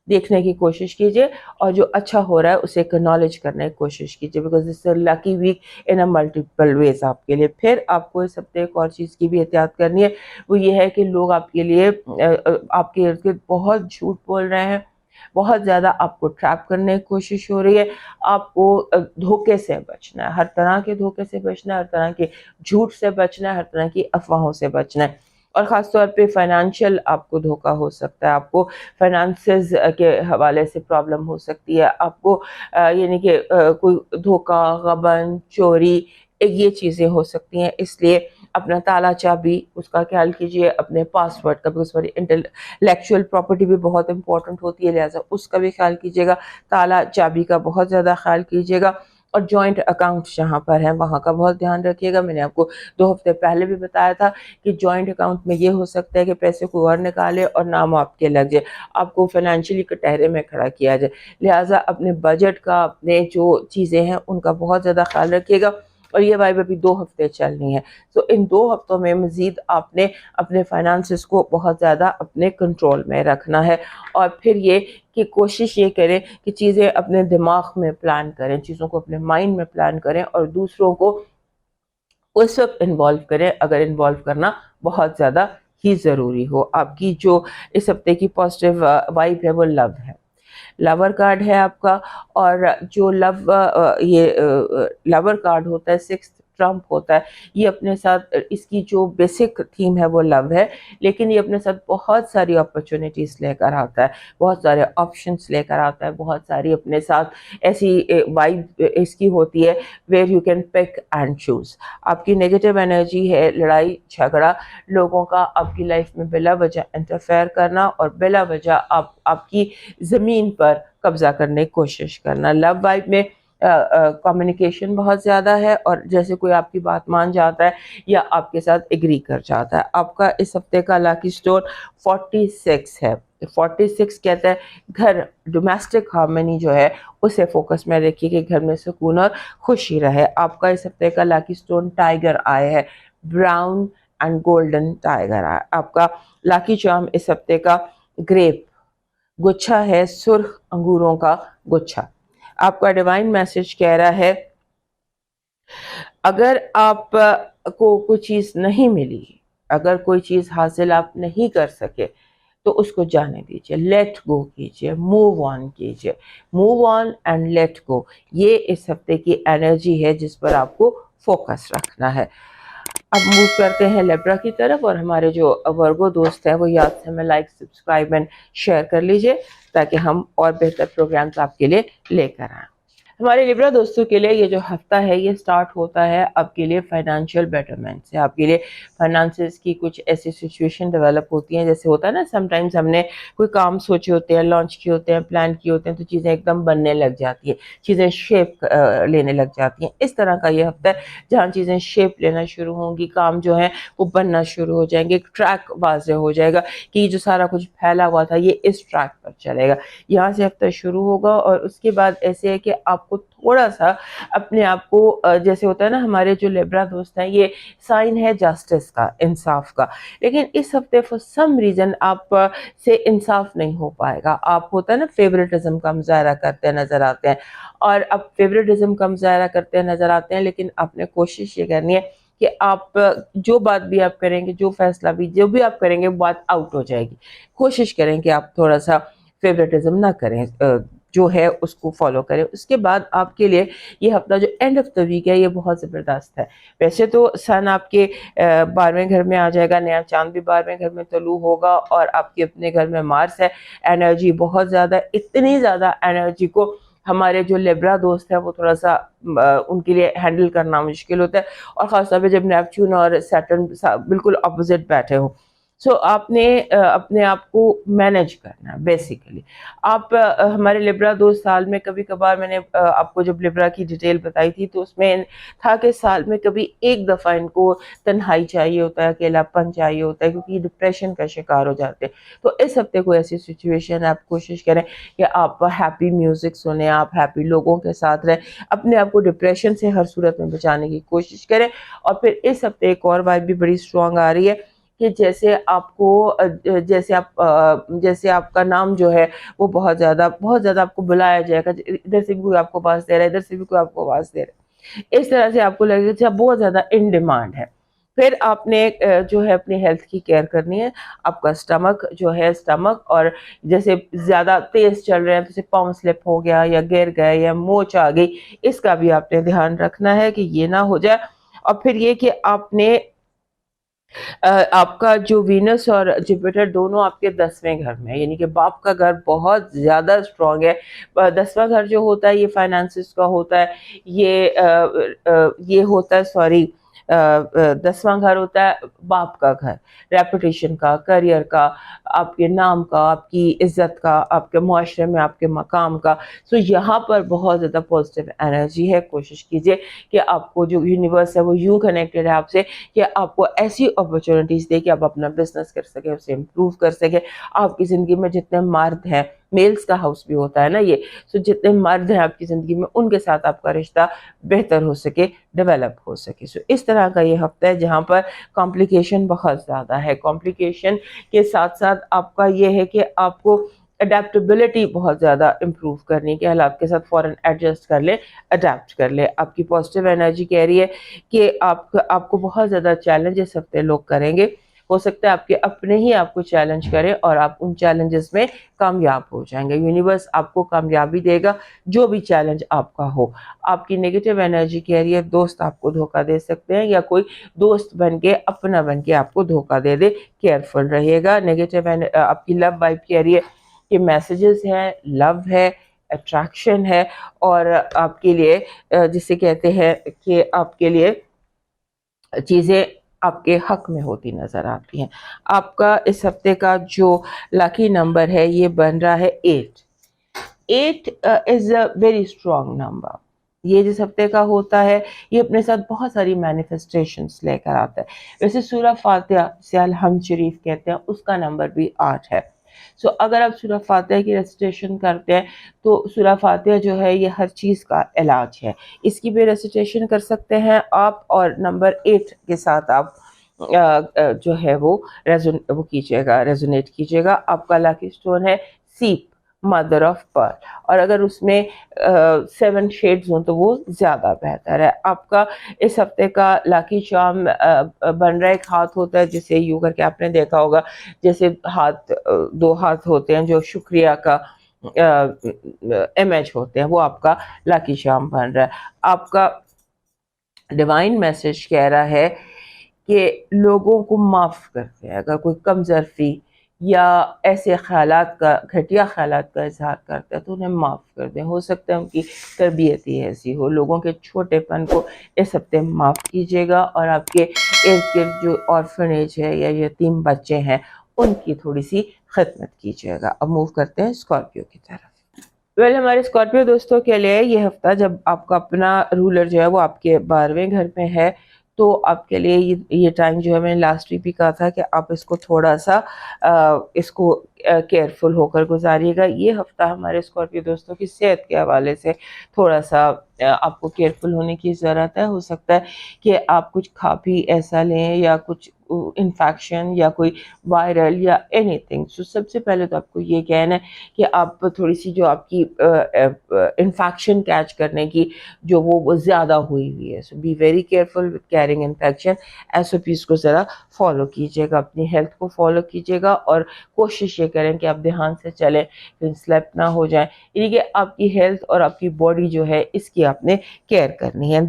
[SPEAKER 1] دیکھنے کی کوشش کیجئے، اور جو اچھا ہو رہا ہے اسے اکنالج کرنے کی کوشش کیجئے. بیکاز اس سے لکی week in a multiple ways آپ کے لیے. پھر آپ کو اس ہفتے ایک اور چیز کی بھی احتیاط کرنی ہے، وہ یہ ہے کہ لوگ آپ کے لیے آپ کے ارد گرد بہت جھوٹ بول رہے ہیں، بہت زیادہ آپ کو ٹریپ کرنے کی کوشش ہو رہی ہے. آپ کو دھوکے سے بچنا ہے, ہر طرح کے دھوکے سے بچنا ہے, ہر طرح کے جھوٹ سے بچنا ہے, ہر طرح کی افواہوں سے بچنا ہے. اور خاص طور پہ فائنینشیل آپ کو دھوکا ہو سکتا ہے, آپ کو فائنانسز کے حوالے سے پرابلم ہو سکتی ہے, آپ کو یعنی کہ کوئی دھوکا, غبن, چوری, یہ چیزیں ہو سکتی ہیں. اس لیے اپنا تالا چابی اس کا خیال کیجئے, اپنے پاسورڈ کا, because انٹلیکچوئل پراپرٹی بھی بہت امپورٹنٹ ہوتی ہے, لہٰذا اس کا بھی خیال کیجئے گا. تالا چابی کا بہت زیادہ خیال کیجئے گا. اور جوائنٹ اکاؤنٹ جہاں پر ہیں وہاں کا بہت دھیان رکھیے گا. میں نے آپ کو 2 ہفتے پہلے بھی بتایا تھا کہ جوائنٹ اکاؤنٹ میں یہ ہو سکتا ہے کہ پیسے کوئی اور نکالے اور نام آپ کے لگ جائے, آپ کو فائنینشلی کٹہرے میں کھڑا کیا جائے. لہٰذا اپنے بجٹ کا, اپنے جو چیزیں ہیں ان کا بہت زیادہ خیال رکھیے گا. اور یہ وائب ابھی 2 ہفتے چلنی ہے, تو ان 2 ہفتوں میں مزید آپ نے اپنے فائنانسز کو بہت زیادہ اپنے کنٹرول میں رکھنا ہے. اور پھر یہ کہ کوشش یہ کریں کہ چیزیں اپنے دماغ میں پلان کریں, چیزوں کو اپنے مائنڈ میں پلان کریں, اور دوسروں کو اس وقت انوالو کریں اگر انوالو کرنا بہت زیادہ ہی ضروری ہو. آپ کی جو اس ہفتے کی پازیٹیو وائب ہے وہ لو ہے, لور کارڈ ہے آپ کا. اور جو یہ لور کارڈ ہوتا ہے, 6 ٹرمپ ہوتا ہے, یہ اپنے ساتھ, اس کی جو بیسک تھیم ہے وہ لو ہے, لیکن یہ اپنے ساتھ بہت ساری اپرچونیٹیز لے کر آتا ہے, بہت سارے آپشنس لے کر آتا ہے, بہت ساری اپنے ساتھ ایسی وائب اس کی ہوتی ہے where you can pick and choose. آپ کی نیگیٹو انرجی ہے لڑائی جھگڑا, لوگوں کا آپ کی لائف میں بلا وجہ انٹرفیئر کرنا, اور بلا وجہ آپ کی زمین پر قبضہ کرنے کی کوشش کرنا. لو وائب میں کمیونیکیشن بہت زیادہ ہے, اور جیسے کوئی آپ کی بات مان جاتا ہے یا آپ کے ساتھ ایگری کر جاتا ہے. آپ کا اس ہفتے کا لاکی اسٹون 46 ہے. 46 کہتا ہے گھر, ڈومیسٹک ہارمنی جو ہے اسے فوکس میں رکھیے کہ گھر میں سکون اور خوشی رہے. آپ کا اس ہفتے کا لاکی اسٹون ٹائیگر آئے ہے, براؤن اینڈ گولڈن ٹائیگر آئے. آپ کا لاکی چارم اس ہفتے کا گریپ گچھا ہے, سرخ انگوروں کا گچھا. آپ کا ڈیوائن میسج کہہ رہا ہے اگر آپ کو کوئی چیز نہیں ملی, اگر کوئی چیز حاصل آپ نہیں کر سکے تو اس کو جانے دیجیے, لیٹ گو کیجیے, موو آن کیجیے. Move on and let go, یہ اس ہفتے کی انرجی ہے جس پر آپ کو فوکس رکھنا ہے. اب موو کرتے ہیں لیبرا کی طرف, اور ہمارے جو ورگو دوست ہیں وہ یاد سے ہمیں لائک, سبسکرائب اینڈ شیئر کر لیجئے تاکہ ہم اور بہتر پروگرامز آپ کے لیے لے کر آئیں. ہمارے لیبرا دوستوں کے لیے یہ جو ہفتہ ہے یہ سٹارٹ ہوتا ہے آپ کے لیے فائنانشیل بیٹرمنٹ سے. آپ کے لیے فائنانسز کی کچھ ایسی سچویشن ڈیولپ ہوتی ہیں, جیسے ہوتا ہے نا سم ٹائمز ہم نے کوئی کام سوچے ہوتے ہیں, لانچ کیے ہوتے ہیں, پلان کیے ہوتے ہیں, تو چیزیں ایک دم بننے لگ جاتی ہیں, چیزیں شیپ لینے لگ جاتی ہیں. اس طرح کا یہ ہفتہ ہے جہاں چیزیں شیپ لینا شروع ہوں گی, کام جو ہیں وہ بننا شروع ہو جائیں گے, ایک ٹریک واضح ہو جائے گا کہ یہ جو سارا کچھ پھیلا ہوا تھا یہ اس ٹریک پر چلے گا. یہاں سے ہفتہ شروع ہوگا, اور اس کے بعد ایسے ہے کہ آپ کو تھوڑا سا اپنے آپ کو, جیسے ہوتا ہے نا ہمارے جو لیبرا دوست ہیں یہ سائن ہے جسٹس کا, انصاف کا, لیکن اس ہفتے فور سم ریزن آپ سے انصاف نہیں ہو پائے گا. آپ ہوتا ہے نا فیوریٹزم کا مظاہرہ کرتے نظر آتے ہیں, اور اب فیوریٹزم کا مظاہرہ کرتے نظر آتے ہیں, لیکن آپ نے کوشش یہ کرنی ہے کہ آپ جو بات بھی آپ کریں گے, جو فیصلہ بھی, جو بھی آپ کریں گے بات آؤٹ ہو جائے گی. کوشش کریں کہ آپ تھوڑا سا فیوریٹزم نہ کریں, جو ہے اس کو فالو کریں. اس کے بعد آپ کے لیے یہ ہفتہ جو اینڈ آف دا ویک ہے یہ بہت زبردست ہے. ویسے تو سن آپ کے 12ویں گھر میں آ جائے گا, نیا چاند بھی 12ویں گھر میں طلوع ہوگا, اور آپ کے اپنے گھر میں مارس ہے. انرجی بہت زیادہ, اتنی زیادہ انرجی کو ہمارے جو لیبرا دوست ہیں وہ تھوڑا سا ان کے لیے ہینڈل کرنا مشکل ہوتا ہے, اور خاص طور پہ جب نیپچون اور سیٹرن بالکل اپوزٹ بیٹھے ہوں. سو آپ نے اپنے آپ کو مینیج کرنا ہے بیسیکلی. آپ ہمارے لیبرا دوست سال میں کبھی کبھار, میں نے آپ کو جب لیبرا کی ڈیٹیل بتائی تھی تو اس میں تھا کہ سال میں کبھی ایک دفعہ ان کو تنہائی چاہیے ہوتا ہے, اکیلا پن چاہیے ہوتا ہے, کیونکہ یہ ڈپریشن کا شکار ہو جاتے ہیں. تو اس ہفتے کو ایسی سچویشن آپ کوشش کریں کہ آپ ہیپی میوزک سنیں, آپ ہیپی لوگوں کے ساتھ رہیں, اپنے آپ کو ڈپریشن سے ہر صورت میں بچانے کی کوشش کریں. اور پھر اس ہفتے ایک اور وائب بھی بڑی اسٹرانگ آ رہی ہے کہ جیسے آپ کو, جیسے آپ کا نام جو ہے وہ بہت زیادہ آپ کو بلایا جائے گا, ادھر سے بھی کوئی آپ کو آواز دے رہا ہے, ادھر سے بھی کوئی آپ کو آواز دے رہا ہے, اس طرح سے آپ کو لگے گا کہ آپ بہت زیادہ ان ڈیمانڈ ہے. پھر آپ نے جو ہے اپنی ہیلتھ کی کیئر کرنی ہے. آپ کا اسٹمک جو ہے، اسٹمک اور جیسے زیادہ تیز چل رہے ہیں جیسے پاؤں سلپ ہو گیا یا گر گئے یا موچ آ گئی، اس کا بھی آپ نے دھیان رکھنا ہے کہ یہ نہ ہو جائے. اور پھر یہ کہ آپ نے آپ کا جو وینس اور جوپیٹر دونوں آپ کے 10ویں گھر میں ہے، یعنی کہ باپ کا گھر بہت زیادہ اسٹرانگ ہے. 10واں گھر جو ہوتا ہے یہ فائنانسز کا ہوتا ہے، یہ ہوتا ہے، سوری، 10واں گھر ہوتا ہے باپ کا گھر، ریپوٹیشن کا، کریئر کا، آپ کے نام کا، آپ کی عزت کا، آپ کے معاشرے میں آپ کے مقام کا. سو یہاں پر بہت زیادہ پازیٹیو انرجی ہے. کوشش کیجئے کہ آپ کو جو یونیورس ہے وہ یوں کنیکٹڈ ہے آپ سے کہ آپ کو ایسی اپرچونٹیز دے کہ آپ اپنا بزنس کر سکیں، اسے امپروو کر سکیں. آپ کی زندگی میں جتنے مرد ہیں، میلز کا ہاؤس بھی ہوتا ہے نا یہ، سو جتنے مرد ہیں آپ کی زندگی میں ان کے ساتھ آپ کا رشتہ بہتر ہو سکے، ڈیولپ ہو سکے. سو اس طرح کا یہ ہفتہ ہے جہاں پر کمپلیکیشن بہت زیادہ ہے. کمپلیکیشن کے ساتھ ساتھ آپ کا یہ ہے کہ آپ کو اڈیپٹیبلٹی بہت زیادہ امپروو کرنی کہ حالات کے ساتھ فوراً ایڈجسٹ کر لے، اڈیپٹ کر لے. آپ کی پازیٹیو انرجی کہہ رہی ہے کہ آپ کو بہت زیادہ چیلنج اس ہفتے لوگ کریں گے. ہو سکتا ہے آپ کے اپنے ہی آپ کو چیلنج کرے اور آپ ان چیلنجز میں کامیاب ہو جائیں گے. یونیورس آپ کو کامیابی دے گا جو بھی چیلنج آپ کا ہو. آپ کی نیگیٹو انرجی کہہ رہی ہے دوست آپ کو دھوکہ دے سکتے ہیں یا کوئی دوست بن کے، اپنا بن کے آپ کو دھوکہ دے دے، کیئرفل رہیے گا. نیگیٹو آپ کی لو وائب کہہ رہی ہے کہ میسیجز ہیں، لو ہے، اٹریکشن ہے، اور آپ کے لیے جسے کہتے ہیں کہ آپ کے لیے چیزیں آپ کے حق میں ہوتی نظر آتی ہیں. آپ کا اس ہفتے کا جو لکی نمبر ہے یہ بن رہا ہے 8. 8 از اے ویری اسٹرانگ نمبر. یہ جس ہفتے کا ہوتا ہے یہ اپنے ساتھ بہت ساری مینیفیسٹیشنز لے کر آتا ہے. ویسے سورہ فاتحہ سے الحمد شریف کہتے ہیں، اس کا نمبر بھی 8 ہے. سو اگر آپ سورہ فاتحہ کی ریسیٹیشن کرتے ہیں تو سورہ فاتحہ جو ہے یہ ہر چیز کا علاج ہے. اس کی بھی ریسیٹیشن کر سکتے ہیں آپ، اور نمبر 8 کے ساتھ آپ جو ہے وہ کیجیے گا، ریزونیٹ کیجیے گا. آپ کا لاکی سٹون ہے سیپ، مدر آف پرل، اور اگر اس میں 7 شیڈز ہوں تو وہ زیادہ بہتر ہے. آپ کا اس ہفتے کا لاکی چارم بن رہا ایک ہاتھ ہوتا ہے جسے یوں کر کے آپ نے دیکھا ہوگا، جیسے دو ہاتھ ہوتے ہیں جو شکریہ کا امیج ہوتے ہیں، وہ آپ کا لاکی چارم بن رہا ہے. آپ کا ڈیوائن میسج کہہ رہا ہے کہ لوگوں کو معاف کرتے ہیں. اگر کوئی کم ظرفی یا ایسے خیالات کا، گھٹیا خیالات کا اظہار کرتا ہے تو انہیں معاف کر دیں. ہو سکتا ہے ان کی تربیت ہی ایسی ہو. لوگوں کے چھوٹے پن کو اس ہفتے معاف کیجیے گا، اور آپ کے ارد گرد جو آرفنیج ہے یا یتیم بچے ہیں ان کی تھوڑی سی خدمت کیجیے گا. اب موو کرتے ہیں اسکارپیو کی طرف. ہمارے اسکارپیو دوستوں کے لیے یہ ہفتہ، جب آپ کا اپنا رولر جو ہے وہ آپ کے 12ویں گھر میں ہے، تو آپ کے لیے یہ ٹائم جو ہے، میں نے لاسٹ ویک بھی کہا تھا کہ آپ اس کو تھوڑا سا اس کو کیئرفل ہو کر گزاریے گا. یہ ہفتہ ہمارے اسکارپیو دوستوں کی صحت کے حوالے سے تھوڑا سا آپ کو کیئرفل ہونے کی ضرورت ہے. ہو سکتا ہے کہ آپ کچھ کھا پی ایسا لیں یا کچھ انفیکشن یا کوئی وائرل یا اینی تھنگ. سب سے پہلے تو آپ کو یہ کہنا ہے کہ آپ تھوڑی سی جو آپ کی انفیکشن کیچ کرنے کی جو وہ زیادہ ہوئی ہے. So be very careful with carrying infection. SOPs کو ذرا فالو کیجیے گا، اپنی ہیلتھ کو فالو کیجیے گا، اور کوشش یہ کریں کہ آپ دھیان سے چلیں، سلیپ نہ ہو جائیں. یعنی کہ آپ کی ہیلتھ اور آپ کی باڈی جو ہے اس کی آپ نے کیئر کرنی ہے.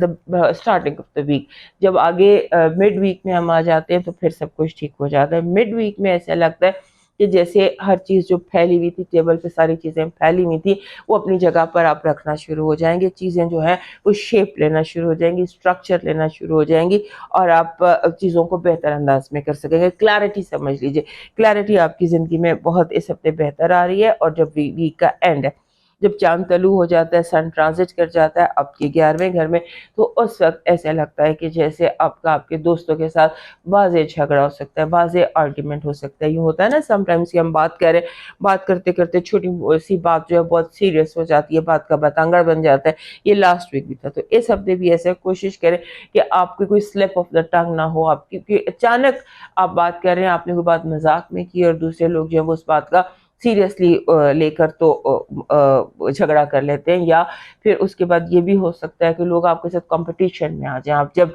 [SPEAKER 1] اسٹارٹنگ آف دا ویک، جب آگے مڈ ویک میں ہم آ جاتے ہیں تو پھر سب کچھ ٹھیک ہو جاتا ہے. مڈ ویک میں ایسا لگتا ہے کہ جیسے ہر چیز جو پھیلی ہوئی تھی، ٹیبل پہ ساری چیزیں پھیلی ہوئی تھی، وہ اپنی جگہ پر آپ رکھنا شروع ہو جائیں گے. چیزیں جو ہیں وہ شیپ لینا شروع ہو جائیں گی، اسٹرکچر لینا شروع ہو جائیں گی، اور آپ چیزوں کو بہتر انداز میں کر سکیں گے. کلیئرٹی سمجھ لیجیے، کلیئرٹی آپ کی زندگی میں بہت اس ہفتے بہتر آ رہی ہے. اور جب ویک کا اینڈ ہے، جب چاند طلوع ہو جاتا ہے، سن ٹرانزٹ کر جاتا ہے آپ کے 11ویں گھر میں، تو اس وقت ایسا لگتا ہے کہ جیسے آپ کے دوستوں کے ساتھ واضح جھگڑا ہو سکتا ہے، واضح آرگیومنٹ ہو سکتا ہے. یوں ہوتا ہے نا سم ٹائمز کہ ہم بات کریں، بات کرتے کرتے چھوٹی سی بات جو ہے بہت سیریس ہو جاتی ہے، بات کا بتنگڑ بن جاتا ہے. یہ لاسٹ ویک بھی تھا. تو اس ہفتے بھی ایسے کوشش کریں کہ آپ کی کوئی سلپ آف دا ٹنگ نہ ہو. آپ کی اچانک آپ بات کر رہے ہیں، آپ نے کوئی بات مذاق میں کی اور دوسرے لوگ جو ہے وہ اس بات کا سیریسلی لے کر تو جھگڑا کر لیتے ہیں، یا پھر اس کے بعد یہ بھی ہو سکتا ہے کہ لوگ آپ کے ساتھ کمپٹیشن میں آ جائیں. آپ جب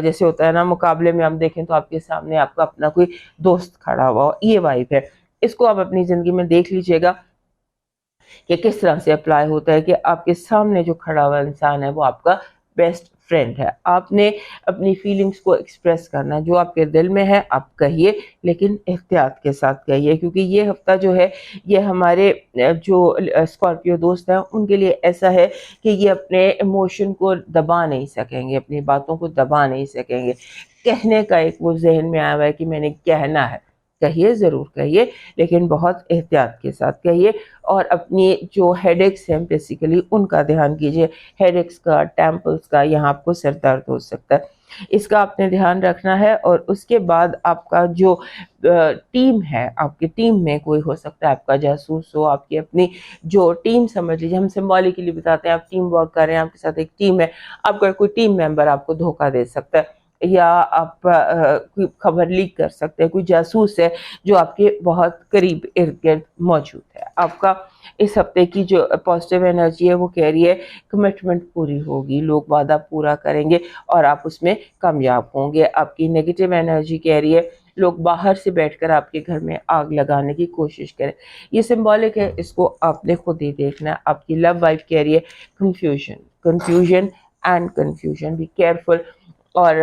[SPEAKER 1] جیسے ہوتا ہے نا مقابلے میں ہم دیکھیں تو آپ کے سامنے آپ کا اپنا کوئی دوست کھڑا ہوا ہو، یہ وائب ہے. اس کو آپ اپنی زندگی میں دیکھ لیجئے گا کہ کس طرح سے اپلائی ہوتا ہے کہ آپ کے سامنے جو کھڑا ہوا انسان ہے وہ آپ کا بیسٹ فرینڈ ہے. آپ نے اپنی فیلنگز کو ایکسپریس کرنا ہے، جو آپ کے دل میں ہے آپ کہیے، لیکن احتیاط کے ساتھ کہیے، کیونکہ یہ ہفتہ جو ہے یہ ہمارے جو اسکارپیو دوست ہیں ان کے لیے ایسا ہے کہ یہ اپنے ایموشن کو دبا نہیں سکیں گے، اپنی باتوں کو دبا نہیں سکیں گے. کہنے کا ایک وہ ذہن میں آیا ہوا ہے کہ میں نے کہنا ہے، کہیے، ضرور کہیے، لیکن بہت احتیاط کے ساتھ کہیے. اور اپنی جو ہیڈ ایکس ہیں بیسیکلی ان کا دھیان کیجیے، ہیڈ ایکس کا، ٹیمپلز کا، یہاں آپ کو سر درد ہو سکتا ہے، اس کا آپ نے دھیان رکھنا ہے. اور اس کے بعد آپ کا جو ٹیم ہے، آپ کی ٹیم میں کوئی ہو سکتا ہے آپ کا جاسوس ہو، آپ کی اپنی جو ٹیم سمجھ لیجیے، ہم سمبولکلی بتاتے ہیں آپ ٹیم ورک کر رہے ہیں، آپ کے ساتھ ایک ٹیم ہے، آپ کا کوئی ٹیم ممبر آپ کو دھوکہ دے سکتا ہے، یا آپ کوئی خبر لیک کر سکتے ہیں، کوئی جاسوس ہے جو آپ کے بہت قریب ارد گرد موجود ہے. آپ کا اس ہفتے کی جو پازیٹیو انرجی ہے وہ کہہ رہی ہے کمٹمنٹ پوری ہوگی، لوگ وعدہ پورا کریں گے اور آپ اس میں کامیاب ہوں گے. آپ کی نیگیٹو انرجی کہہ رہی ہے لوگ باہر سے بیٹھ کر آپ کے گھر میں آگ لگانے کی کوشش کریں. یہ سمبولک ہے، اس کو آپ نے خود ہی دیکھنا ہے. آپ کی لو وائف کہہ رہی ہے confusion and confusion, be careful, اور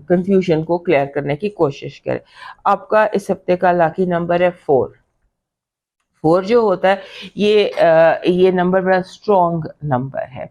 [SPEAKER 1] کنفیوژن کو کلیئر کرنے کی کوشش کریں. آپ کا اس ہفتے کا لاکی نمبر ہے 4. 4 جو ہوتا ہے یہ نمبر بڑا اسٹرانگ نمبر ہے.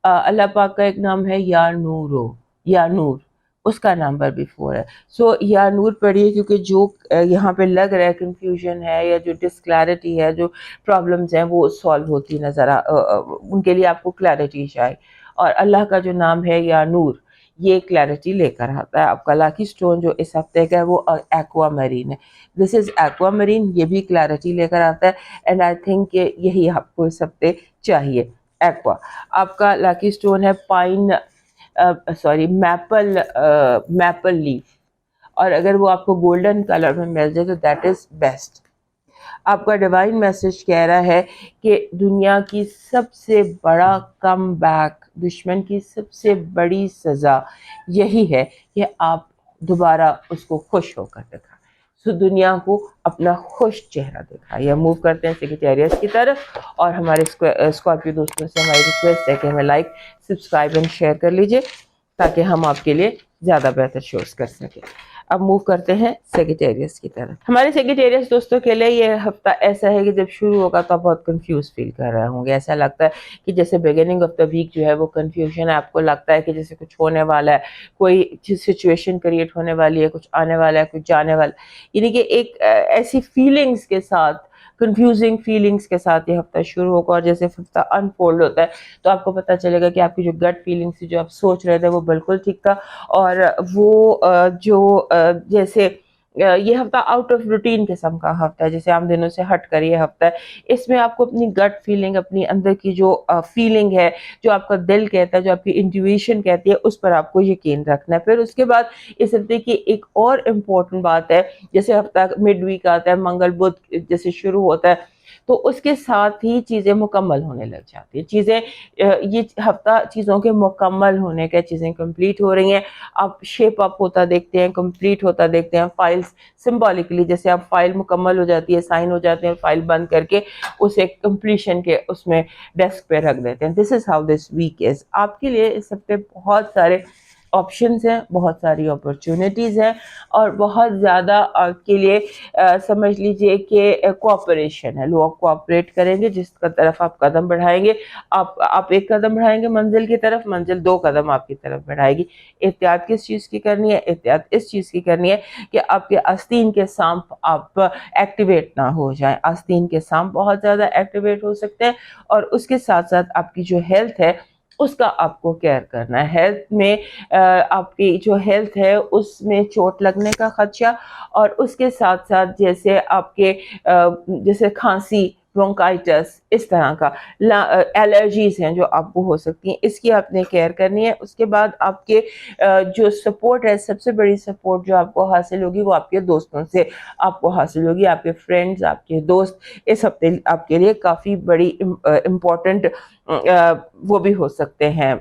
[SPEAKER 1] اللہ پاک کا ایک نام ہے یا نورو، یا نور، اس کا نمبر بھی 4 ہے. سو یا نور پڑھیے، کیونکہ جو یہاں پہ لگ رہا ہے کنفیوژن ہے یا جو ڈسکلیرٹی ہے، جو پرابلمز ہیں وہ سالو ہوتی نظر ان کے لیے آپ کو کلیرٹی چاہیے. اور اللہ کا جو نام ہے یا نور، یہ کلیرٹی لے کر آتا ہے. آپ کا لاکی سٹون جو اس ہفتے کا ہے وہ ایکوا میرین ہے. دس از ایکوا میرین، یہ بھی کلیرٹی لے کر آتا ہے. اینڈ آئی تھنک کہ یہی آپ کو اس ہفتے چاہیے، ایکوا. آپ کا لاکی سٹون ہے میپل لیف، اور اگر وہ آپ کو گولڈن کلر میں مل جائے تو دیٹ از بیسٹ. آپ کا ڈیوائن میسج کہہ رہا ہے کہ دنیا کی سب سے بڑا کم بیک، دشمن کی سب سے بڑی سزا یہی ہے کہ آپ دوبارہ اس کو خوش ہو کر دکھائیں. سو دنیا کو اپنا خوش چہرہ دکھائیں. موو کرتے ہیں سیکریٹریٹ کی طرف، اور ہمارے اسکارپیو دوستوں سے ہماری ریکویسٹ ہے کہ ہمیں لائک، سبسکرائب اینڈ شیئر کر لیجئے تاکہ ہم آپ کے لیے زیادہ بہتر شوز کر سکیں. اب موو کرتے ہیں سیکریٹریٹس کی طرف. ہمارے سیکریٹریٹس دوستوں کے لیے یہ ہفتہ ایسا ہے کہ جب شروع ہوگا تو آپ بہت کنفیوز فیل کر رہے ہوں گے. ایسا لگتا ہے کہ جیسے بگننگ آف دا ویک جو ہے وہ کنفیوژن ہے. آپ کو لگتا ہے کہ جیسے کچھ ہونے والا ہے، کوئی سچویشن کریٹ ہونے والی ہے، کچھ آنے والا ہے، کچھ جانے والا ہے. یعنی کہ ایک ایسی فیلنگز کے ساتھ، کنفیوزنگ فیلنگز کے ساتھ یہ ہفتہ شروع ہوگا. اور جیسے ہفتہ انفولڈ ہوتا ہے تو آپ کو پتہ چلے گا کہ آپ کی جو گٹ فیلنگ تھی، جو آپ سوچ رہے تھے، وہ بالکل ٹھیک تھا. اور وہ جو جیسے یہ ہفتہ آؤٹ آف روٹین قسم کا ہفتہ ہے، جیسے عام دنوں سے ہٹ کر یہ ہفتہ ہے. اس میں آپ کو اپنی گٹ فیلنگ، اپنی اندر کی جو فیلنگ ہے، جو آپ کا دل کہتا ہے، جو آپ کی انٹیویشن کہتی ہے، اس پر آپ کو یقین رکھنا ہے. پھر اس کے بعد اس ہفتے کی ایک اور امپورٹنٹ بات ہے، جیسے ہفتہ مڈ ویک آتا ہے، منگل بدھ جیسے شروع ہوتا ہے تو اس کے ساتھ ہی چیزیں مکمل ہونے لگ جاتی ہیں. یہ ہفتہ چیزوں کے مکمل ہونے کا، چیزیں کمپلیٹ ہو رہی ہیں. آپ شیپ اپ ہوتا دیکھتے ہیں، کمپلیٹ ہوتا دیکھتے ہیں. فائلز سمبولکلی جیسے آپ فائل مکمل ہو جاتی ہے، سائن ہو جاتے ہیں، فائل بند کر کے اسے کمپلیشن کے اس میں ڈیسک پہ رکھ دیتے ہیں. دس از ہاؤ دس ویک از. آپ کے لیے اس ہفتے بہت سارے آپشنز ہیں، بہت ساری اپرچونٹیز ہیں، اور بہت زیادہ آپ کے لیے سمجھ لیجئے کہ کوآپریشن ہے. لوگ کوآپریٹ کریں گے، جس کا طرف آپ قدم بڑھائیں گے، آپ ایک قدم بڑھائیں گے منزل کی طرف، منزل 2 قدم آپ کی طرف بڑھائے گی. احتیاط کس چیز کی کرنی ہے؟ احتیاط اس چیز کی کرنی ہے کہ آپ کے آستین کے سانپ آپ ایکٹیویٹ نہ ہو جائیں. آستین کے سانپ بہت زیادہ ایکٹیویٹ ہو سکتے ہیں. اور اس کے ساتھ ساتھ آپ کی جو ہیلتھ ہے اس کا آپ کو کیئر کرنا ہے. ہیلتھ میں آپ کی جو ہیلتھ ہے اس میں چوٹ لگنے کا خدشہ، اور اس کے ساتھ ساتھ جیسے آپ کے جیسے کھانسی برونکائٹس، اس طرح کا الرجیز ہیں جو آپ کو ہو سکتی ہیں، اس کی آپ نے کیئر کرنی ہے. اس کے بعد آپ کے جو سپورٹ ہے، سب سے بڑی سپورٹ جو آپ کو حاصل ہوگی وہ آپ کے دوستوں سے آپ کو حاصل ہوگی. آپ کے فرینڈز، آپ کے دوست اس ہفتے آپ کے لیے کافی بڑی امپورٹنٹ وہ بھی ہو سکتے ہیں،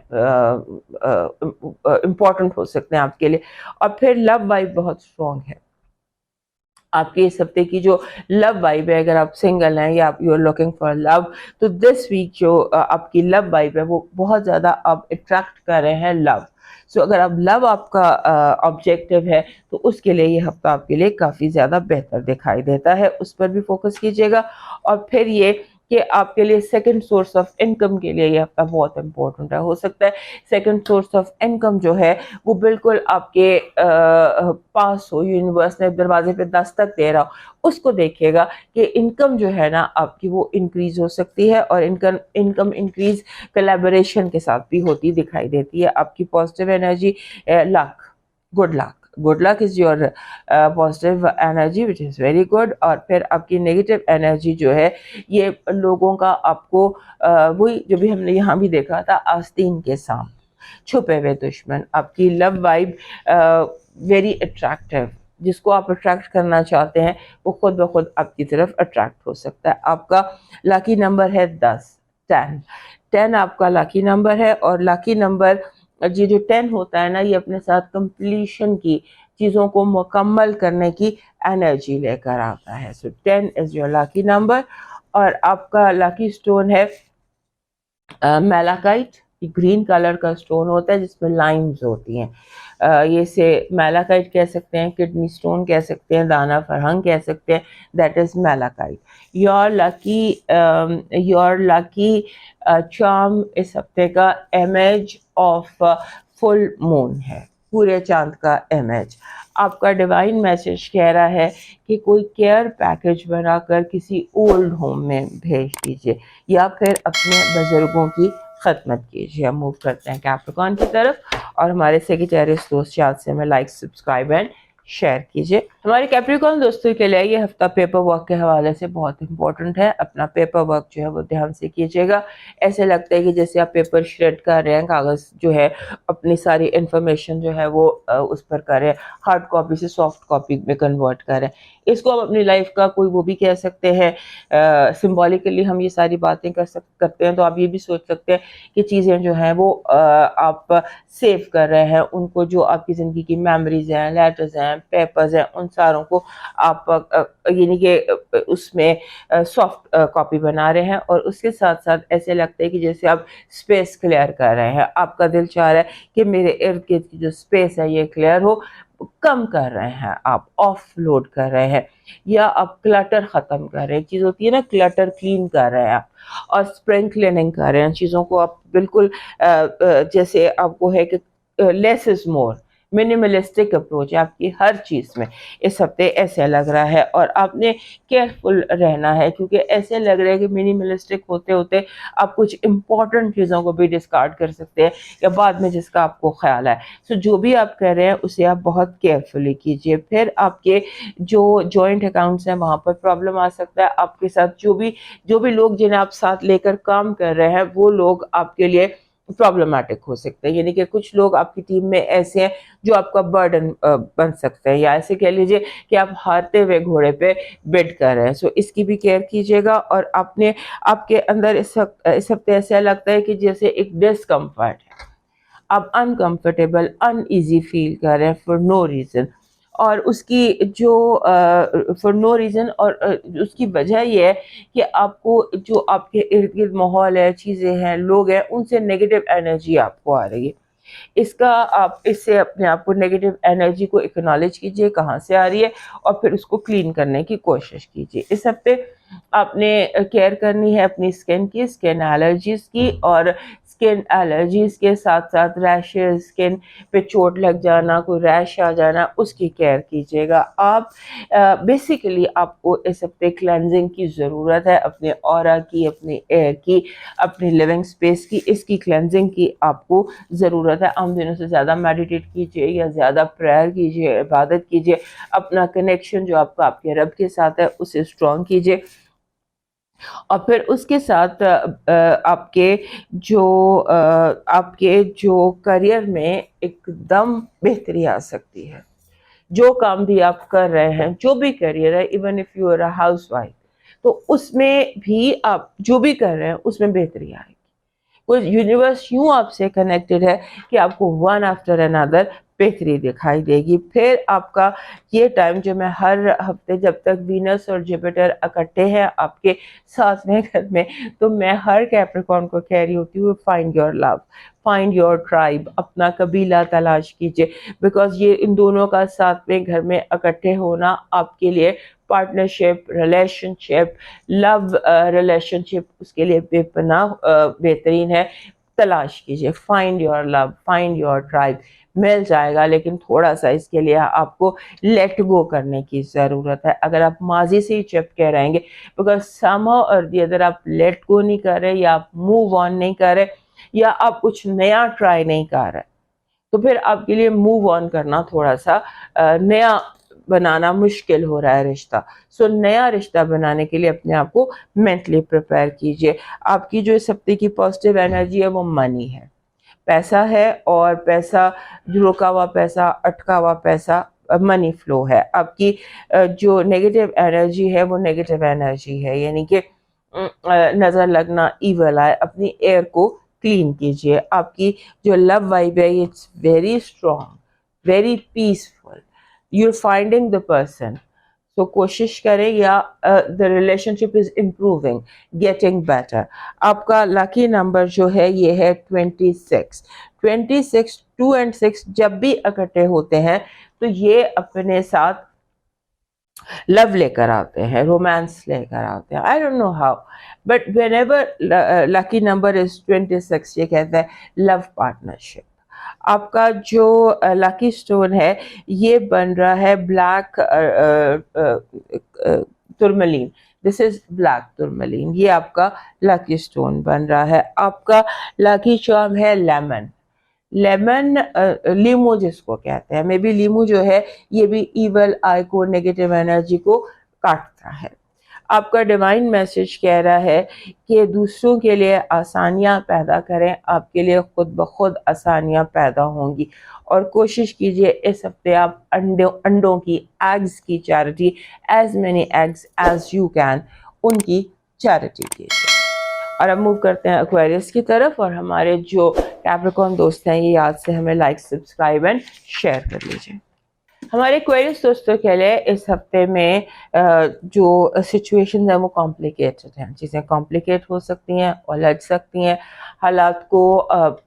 [SPEAKER 1] امپورٹنٹ ہو سکتے ہیں آپ کے لیے. اور پھر لو وائب بہت اسٹرانگ ہے آپ کی اس ہفتے کی. جو لو وائب ہے، اگر آپ سنگل ہیں یا یو آر لوکنگ فار لو، تو دس ویک جو آپ کی لو وائب ہے وہ بہت زیادہ آپ اٹریکٹ کر رہے ہیں لو. سو اگر آپ لو آپ کا آبجیکٹو ہے تو اس کے لیے یہ ہفتہ آپ کے لیے کافی زیادہ بہتر دکھائی دیتا ہے، اس پر بھی فوکس کیجیے گا. اور پھر یہ کہ آپ کے لیے سیکنڈ سورس آف انکم کے لیے یہ ہفتہ بہت امپورٹنٹ ہے. ہو سکتا ہے سیکنڈ سورس آف انکم جو ہے وہ بالکل آپ کے پاس ہو، یونیورس نے دروازے پہ دستک دے رہا ہو، اس کو دیکھیے گا کہ انکم جو ہے نا آپ کی وہ انکریز ہو سکتی ہے. اور انکم انکریز کلیبوریشن کے ساتھ بھی ہوتی دکھائی دیتی ہے. آپ کی positive energy luck, good luck is your positive energy which is very good. اور پھر آپ کی نیگیٹو انرجی جو ہے یہ لوگوں کا آپ کو وہی جو بھی ہم نے یہاں بھی دیکھا تھا، آستین کے سانپ، چھپے ہوئے دشمن. آپ کی لو وائب ویری اٹریکٹیو، جس کو آپ اٹریکٹ کرنا چاہتے ہیں وہ خود بخود آپ کی طرف اٹریکٹ ہو سکتا ہے. آپ کا لاکی نمبر ہے 10 آپ کا لاکی نمبر ہے. اور لاکی نمبر یہ جو 10 ہوتا ہے نا، یہ اپنے ساتھ کمپلیشن کی، چیزوں کو مکمل کرنے کی انرجی لے کر آتا ہے. سو 10 از یور لاکی نمبر. اور آپ کا لاکی سٹون ہے میلاکائٹ. یہ گرین کلر کا سٹون ہوتا ہے جس میں لائنز ہوتی ہیں. یہ سے میلاکائٹ کہہ سکتے ہیں، کڈنی سٹون کہہ سکتے ہیں، دانا فرہنگ کہہ سکتے ہیں. That is malachite. Your lucky charm اس ہفتے کا امیج آف فل مون ہے، پورے چاند کا امیج. آپ کا ڈیوائن میسج کہہ رہا ہے کہ کوئی کیئر پیکج بنا کر کسی اولڈ ہوم میں بھیج دیجیے یا پھر اپنے بزرگوں کی خدمت کیجیے. ہم موو کرتے ہیں کیپریکن کی طرف، اور ہمارے سیگیٹیریس دوست شاد سے میں لائک، سبسکرائب اینڈ شیئر کیجیے. ہمارے کیپریکن دوستوں کے لیے یہ ہفتہ پیپر ورک کے حوالے سے بہت امپورٹنٹ ہے. اپنا پیپر ورک جو ہے وہ دھیان سے کیجیے گا. ایسے لگتا ہے کہ جیسے آپ پیپر شریڈ کر رہے ہیں، کاغذ جو ہے اپنی ساری انفارمیشن جو ہے وہ اس پر کر رہے ہیں، ہارڈ کاپی سے سافٹ کاپی میں کنورٹ کر رہے ہیں. اس کو آپ اپنی لائف کا کوئی وہ بھی کہہ سکتے ہیں، سمبولیکلی ہم یہ ساری باتیں کرتے ہیں. تو آپ یہ بھی سوچ سکتے ہیں کہ چیزیں جو ہیں وہ آپ سیو کر رہے ہیں، ان کو جو آپ کی زندگی کی میموریز ہیں، لیٹرز ہیں، پیپرز ہیں، ان ساروں کو آپ یعنی کہ اس میں سافٹ کاپی بنا رہے ہیں. اور اس کے ساتھ ساتھ ایسے لگتا ہے کہ جیسے آپ اسپیس کلیئر کر رہے ہیں. آپ کا دل چاہ رہا ہے کہ میرے ارد گرد کی جو اسپیس ہے یہ کلیئر ہو. کم کر رہے ہیں، آپ آف لوڈ کر رہے ہیں، یا آپ کلٹر ختم کر رہے ہیں. ایک چیز ہوتی ہے نا کلٹر کلین کر رہے ہیں آپ، اور اسپرنگ کلیننگ کر رہے ہیں. چیزوں کو آپ بالکل جیسے آپ کو ہے کہ لیس از مور، منیملسٹک اپروچ ہے آپ کی ہر چیز میں اس ہفتے ایسے لگ رہا ہے. اور آپ نے کیئرفل رہنا ہے، کیونکہ ایسے لگ رہا ہے کہ منیملسٹک ہوتے ہوتے آپ کچھ امپورٹنٹ چیزوں کو بھی ڈسکارڈ کر سکتے ہیں یا بعد میں جس کا آپ کو خیال ہے. سو جو بھی آپ کر رہے ہیں اسے آپ بہت کیئرفلی کیجیے. پھر آپ کے جو جوائنٹ اکاؤنٹس ہیں وہاں پر پرابلم آ سکتا ہے. آپ کے ساتھ جو بھی لوگ جنہیں آپ ساتھ لے کر کام کر رہے ہیں وہ لوگ آپ کے لیے پرابلمٹک ہو سکتے ہیں. یعنی کہ کچھ لوگ آپ کی ٹیم میں ایسے ہیں جو آپ کا برڈن بن سکتے ہیں، یا ایسے کہہ لیجئے کہ آپ ہارتے ہوئے گھوڑے پہ بیٹ کر رہے ہیں. سو اس کی بھی کیئر کیجیے گا. اور آپ کے اندر اس ہفتے ایسا لگتا ہے کہ جیسے ایک ڈسکمفرٹ ہے، آپ انکمفرٹیبل، ان ایزی فیل کر رہے ہیں فار نو ریزن. اور اس کی جو فار نو ریزن، اور اس کی وجہ یہ ہے کہ آپ کو جو آپ کے ارد گرد ماحول ہے، چیزیں ہیں، لوگ ہیں، ان سے نیگیٹو انرجی آپ کو آ رہی ہے. اس سے اپنے آپ کو نیگیٹو انرجی کو اکنالج کیجیے کہاں سے آ رہی ہے، اور پھر اس کو کلین کرنے کی کوشش کیجیے. اس ہفتے آپ نے کیئر کرنی ہے اپنی اسکن کی، اسکن الرجیز کی. اور اسکن الرجیز کے ساتھ ساتھ ریشز، اسکن پہ چوٹ لگ جانا، کوئی ریش آ جانا، اس کی کیئر کیجیے گا. آپ بیسیکلی آپ کو اس ہفتے کلینزنگ کی ضرورت ہے، اپنے اورا کی، اپنے ایئر کی، اپنی لیونگ سپیس کی. اس کی کلینزنگ کی آپ کو ضرورت ہے. عام دنوں سے زیادہ میڈیٹیٹ کیجیے یا زیادہ پریئر کیجیے، عبادت کیجیے. اپنا کنیکشن جو آپ کا آپ کے رب کے ساتھ ہے اسے اسٹرانگ کیجیے. اور پھر اس کے ساتھ آپ کے جو کریئر میں ایک دم بہتری آ سکتی ہے. جو کام بھی آپ کر رہے ہیں، جو بھی کریئر ہے، even if you are a housewife, تو اس میں بھی آپ جو بھی کر رہے ہیں اس میں بہتری آئے گی. وہ یونیورس یوں آپ سے کنیکٹڈ ہے کہ آپ کو ون آفٹر اندر بہتری دکھائی دے گی. پھر آپ کا یہ ٹائم جو میں ہر ہفتے جب تک وینس اور جوپیٹر اکٹھے ہیں آپ کے 7ویں گھر میں، تو میں ہر کیپریکارن کو کہہ رہی ہوتی ہوں find your love, find your tribe, اپنا قبیلہ تلاش کیجیے. بیکاز یہ ان دونوں کا 7ویں گھر میں اکٹھے ہونا آپ کے لیے partnership, relationship, love relationship, اس کے لیے بے پناہ بہترین ہے. تلاش کیجیے، find your love, find your tribe. مل جائے گا، لیکن تھوڑا سا اس کے لیے آپ کو لیٹ گو کرنے کی ضرورت ہے. اگر آپ ماضی سے ہی چپکے رہیں گے، بیکاز سم اور دی ادر آپ لیٹ گو نہیں کر رہے، یا آپ موو آن نہیں کر رہے، یا آپ کچھ نیا ٹرائی نہیں کر رہے، تو پھر آپ کے لیے موو آن کرنا تھوڑا سا نیا بنانا مشکل ہو رہا ہے رشتہ. سو نیا رشتہ بنانے کے لیے اپنے آپ کو مینٹلی پریپئر کیجیے. آپ کی جو اس ہفتے کی پازیٹیو انرجی ہے وہ منی ہے، پیسہ ہے، اور پیسہ رکا ہوا پیسہ، اٹکا ہوا پیسہ، منی فلو ہے. آپ کی جو نیگیٹو انرجی ہے وہ نیگیٹو انرجی ہے، یعنی کہ نظر لگنا، ایول آئے. اپنی ایئر کو کلین کیجیے. آپ کی جو لو وائب ہے it's very strong, very peaceful. You finding the person. تو کوشش کریں، یا the relationship is improving, getting better. آپ کا لاکی نمبر جو ہے یہ ہے 26. 26، 2 and 6 جب بھی اکٹھے ہوتے ہیں تو یہ اپنے ساتھ لو لے کر آتے ہیں، رومانس لے کر آتے ہیں. I don't know how, but whenever lucky number is 26، یہ کہتا ہے لو پارٹنرشپ. آپ کا جو لکی سٹون ہے یہ بن رہا ہے بلیک ترملین. دس از بلیک ترملین، یہ آپ کا لکی سٹون بن رہا ہے. آپ کا لکی چارم ہے لیمن. لیمن لیمو جس کو کہتے ہیں، مے بی لیمو جو ہے یہ بھی ایول آئی کو، نیگیٹو انرجی کو کاٹتا ہے. آپ کا ڈیوائن میسج کہہ رہا ہے کہ دوسروں کے لیے آسانیاں پیدا کریں، آپ کے لیے خود بخود آسانیاں پیدا ہوں گی. اور کوشش کیجئے اس ہفتے آپ انڈوں کی، ایگز کی charity, as many eggs as you can, ان کی چیریٹی کیجئے. اور اب موو کرتے ہیں ایکویریس کی طرف، اور ہمارے جو کیپریکارن دوست ہیں یہ یاد سے ہمیں لائک، سبسکرائب اینڈ شیئر کر لیجئے. ہمارے ایکویریس دوستوں کے لیے اس ہفتے میں جو سچویشن ہیں وہ کمپلیکیٹڈ ہیں. چیزیں کمپلیکیٹ ہو سکتی ہیں، الجھ سکتی ہیں، حالات کو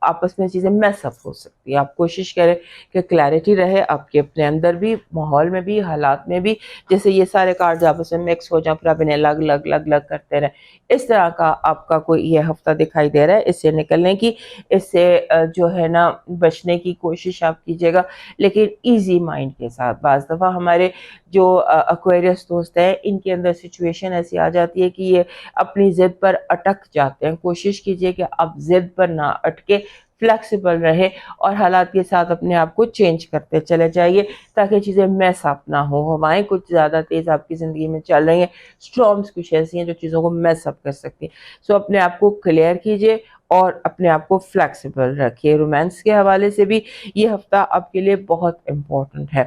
[SPEAKER 1] آپس میں چیزیں میس اپ ہو سکتی ہیں. آپ کوشش کریں کہ کلیئرٹی رہے آپ کے اپنے اندر بھی، ماحول میں بھی، حالات میں بھی. جیسے یہ سارے کارڈ آپس میں مکس ہو جائیں پھر آپ انہیں لگ کرتے رہیں، اس طرح کا آپ کا کوئی یہ ہفتہ دکھائی دے رہا ہے. اس سے نکلنے کی، اس سے جو ہے نا بچنے کی کوشش آپ کیجیے گا، لیکن ایزی مائنڈ کے ساتھ. بعض دفعہ ہمارے جو ایکویریس دوست ہیں ان کے اندر سچویشن ایسی آ جاتی ہے کہ یہ اپنی ضد پر اٹک جاتے ہیں. کوشش کیجئے کہ آپ ضد پر نہ اٹکے، فلیکسیبل رہے، اور حالات کے ساتھ اپنے آپ کو چینج کرتے چلے جائیے تاکہ چیزیں میس اپ نہ ہو. ہوائیں کچھ زیادہ تیز آپ کی زندگی میں چل رہی ہیں، اسٹارمز کچھ ایسی ہیں جو چیزوں کو میس اپ کر سکتی ہیں. سو اپنے آپ کو کلیئر کیجئے اور اپنے آپ کو فلیکسیبل رکھیے. رومانس کے حوالے سے بھی یہ ہفتہ آپ کے لیے بہت امپورٹنٹ ہے.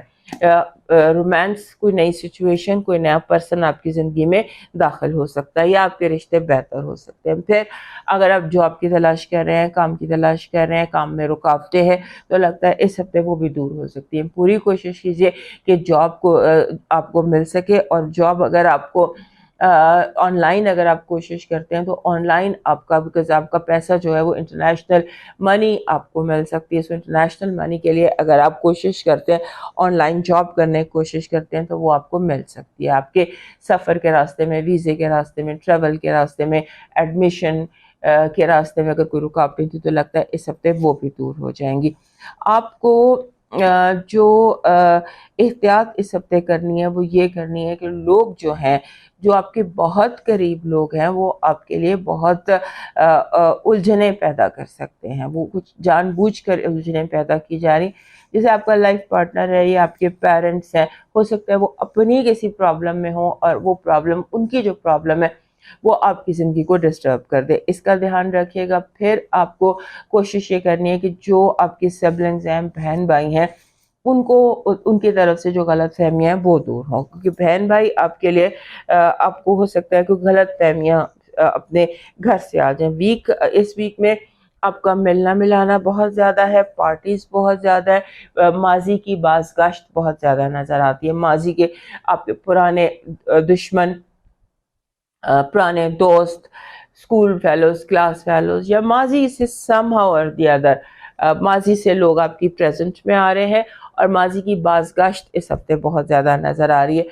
[SPEAKER 1] رومانس، کوئی نئی سچویشن، کوئی نیا پرسن آپ کی زندگی میں داخل ہو سکتا ہے، یا آپ کے رشتے بہتر ہو سکتے ہیں. پھر اگر آپ جاب کی تلاش کر رہے ہیں، کام کی تلاش کر رہے ہیں، کام میں رکاوٹیں ہیں، تو لگتا ہے اس ہفتے وہ بھی دور ہو سکتی ہیں. پوری کوشش کیجئے کہ جاب کو آپ کو مل سکے. اور جاب اگر آپ کو آن لائن اگر آپ کوشش کرتے ہیں تو آن لائن آپ کا، بیکاز آپ کا پیسہ جو ہے وہ انٹرنیشنل منی آپ کو مل سکتی ہے. سو انٹرنیشنل منی کے لیے اگر آپ کوشش کرتے ہیں، آن لائن جاب کرنے کی کوشش کرتے ہیں، تو وہ آپ کو مل سکتی ہے. آپ کے سفر کے راستے میں، ویزے کے راستے میں، ٹریول کے راستے میں، ایڈمیشن کے راستے میں اگر کوئی رکاوٹیں تھی تو لگتا ہے اس ہفتے وہ بھی دور ہو جائیں گی. آپ کو جو احتیاط اس ہفتے کرنی ہے وہ یہ کرنی ہے کہ لوگ جو ہیں، جو آپ کے بہت قریب لوگ ہیں، وہ آپ کے لیے بہت الجھنیں پیدا کر سکتے ہیں. وہ کچھ جان بوجھ کر الجھنیں پیدا کی جا رہی. جیسے آپ کا لائف پارٹنر ہے یا آپ کے پیرنٹس ہیں، ہو سکتا ہے وہ اپنی کسی پرابلم میں ہوں اور وہ پرابلم، ان کی جو پرابلم ہے وہ آپ کی زندگی کو ڈسٹرب کر دے، اس کا دھیان رکھیے گا۔ پھر آپ کو کوشش یہ کرنی ہے کہ جو آپ کی سبلنگز ہیں، بہن بھائی ہیں، ان کو ان کی طرف سے جو غلط فہمیاں ہیں وہ دور ہوں، کیونکہ بہن بھائی آپ کے لیے آپ کو ہو سکتا ہے کہ غلط فہمیاں اپنے گھر سے آ جائیں۔ اس ویک میں آپ کا ملنا ملانا بہت زیادہ ہے، پارٹیز بہت زیادہ ہے، ماضی کی بازگشت بہت زیادہ نظر آتی ہے، ماضی کے آپ کے پرانے دشمن، پرانے دوست، اسکول فیلوز، کلاس فیلوز، یا ماضی سے سم ہاؤ اور دی ادر ماضی سے لوگ آپ کی پریزنٹ میں آ رہے ہیں، اور ماضی کی بازگشت اس ہفتے بہت زیادہ نظر آ رہی ہے۔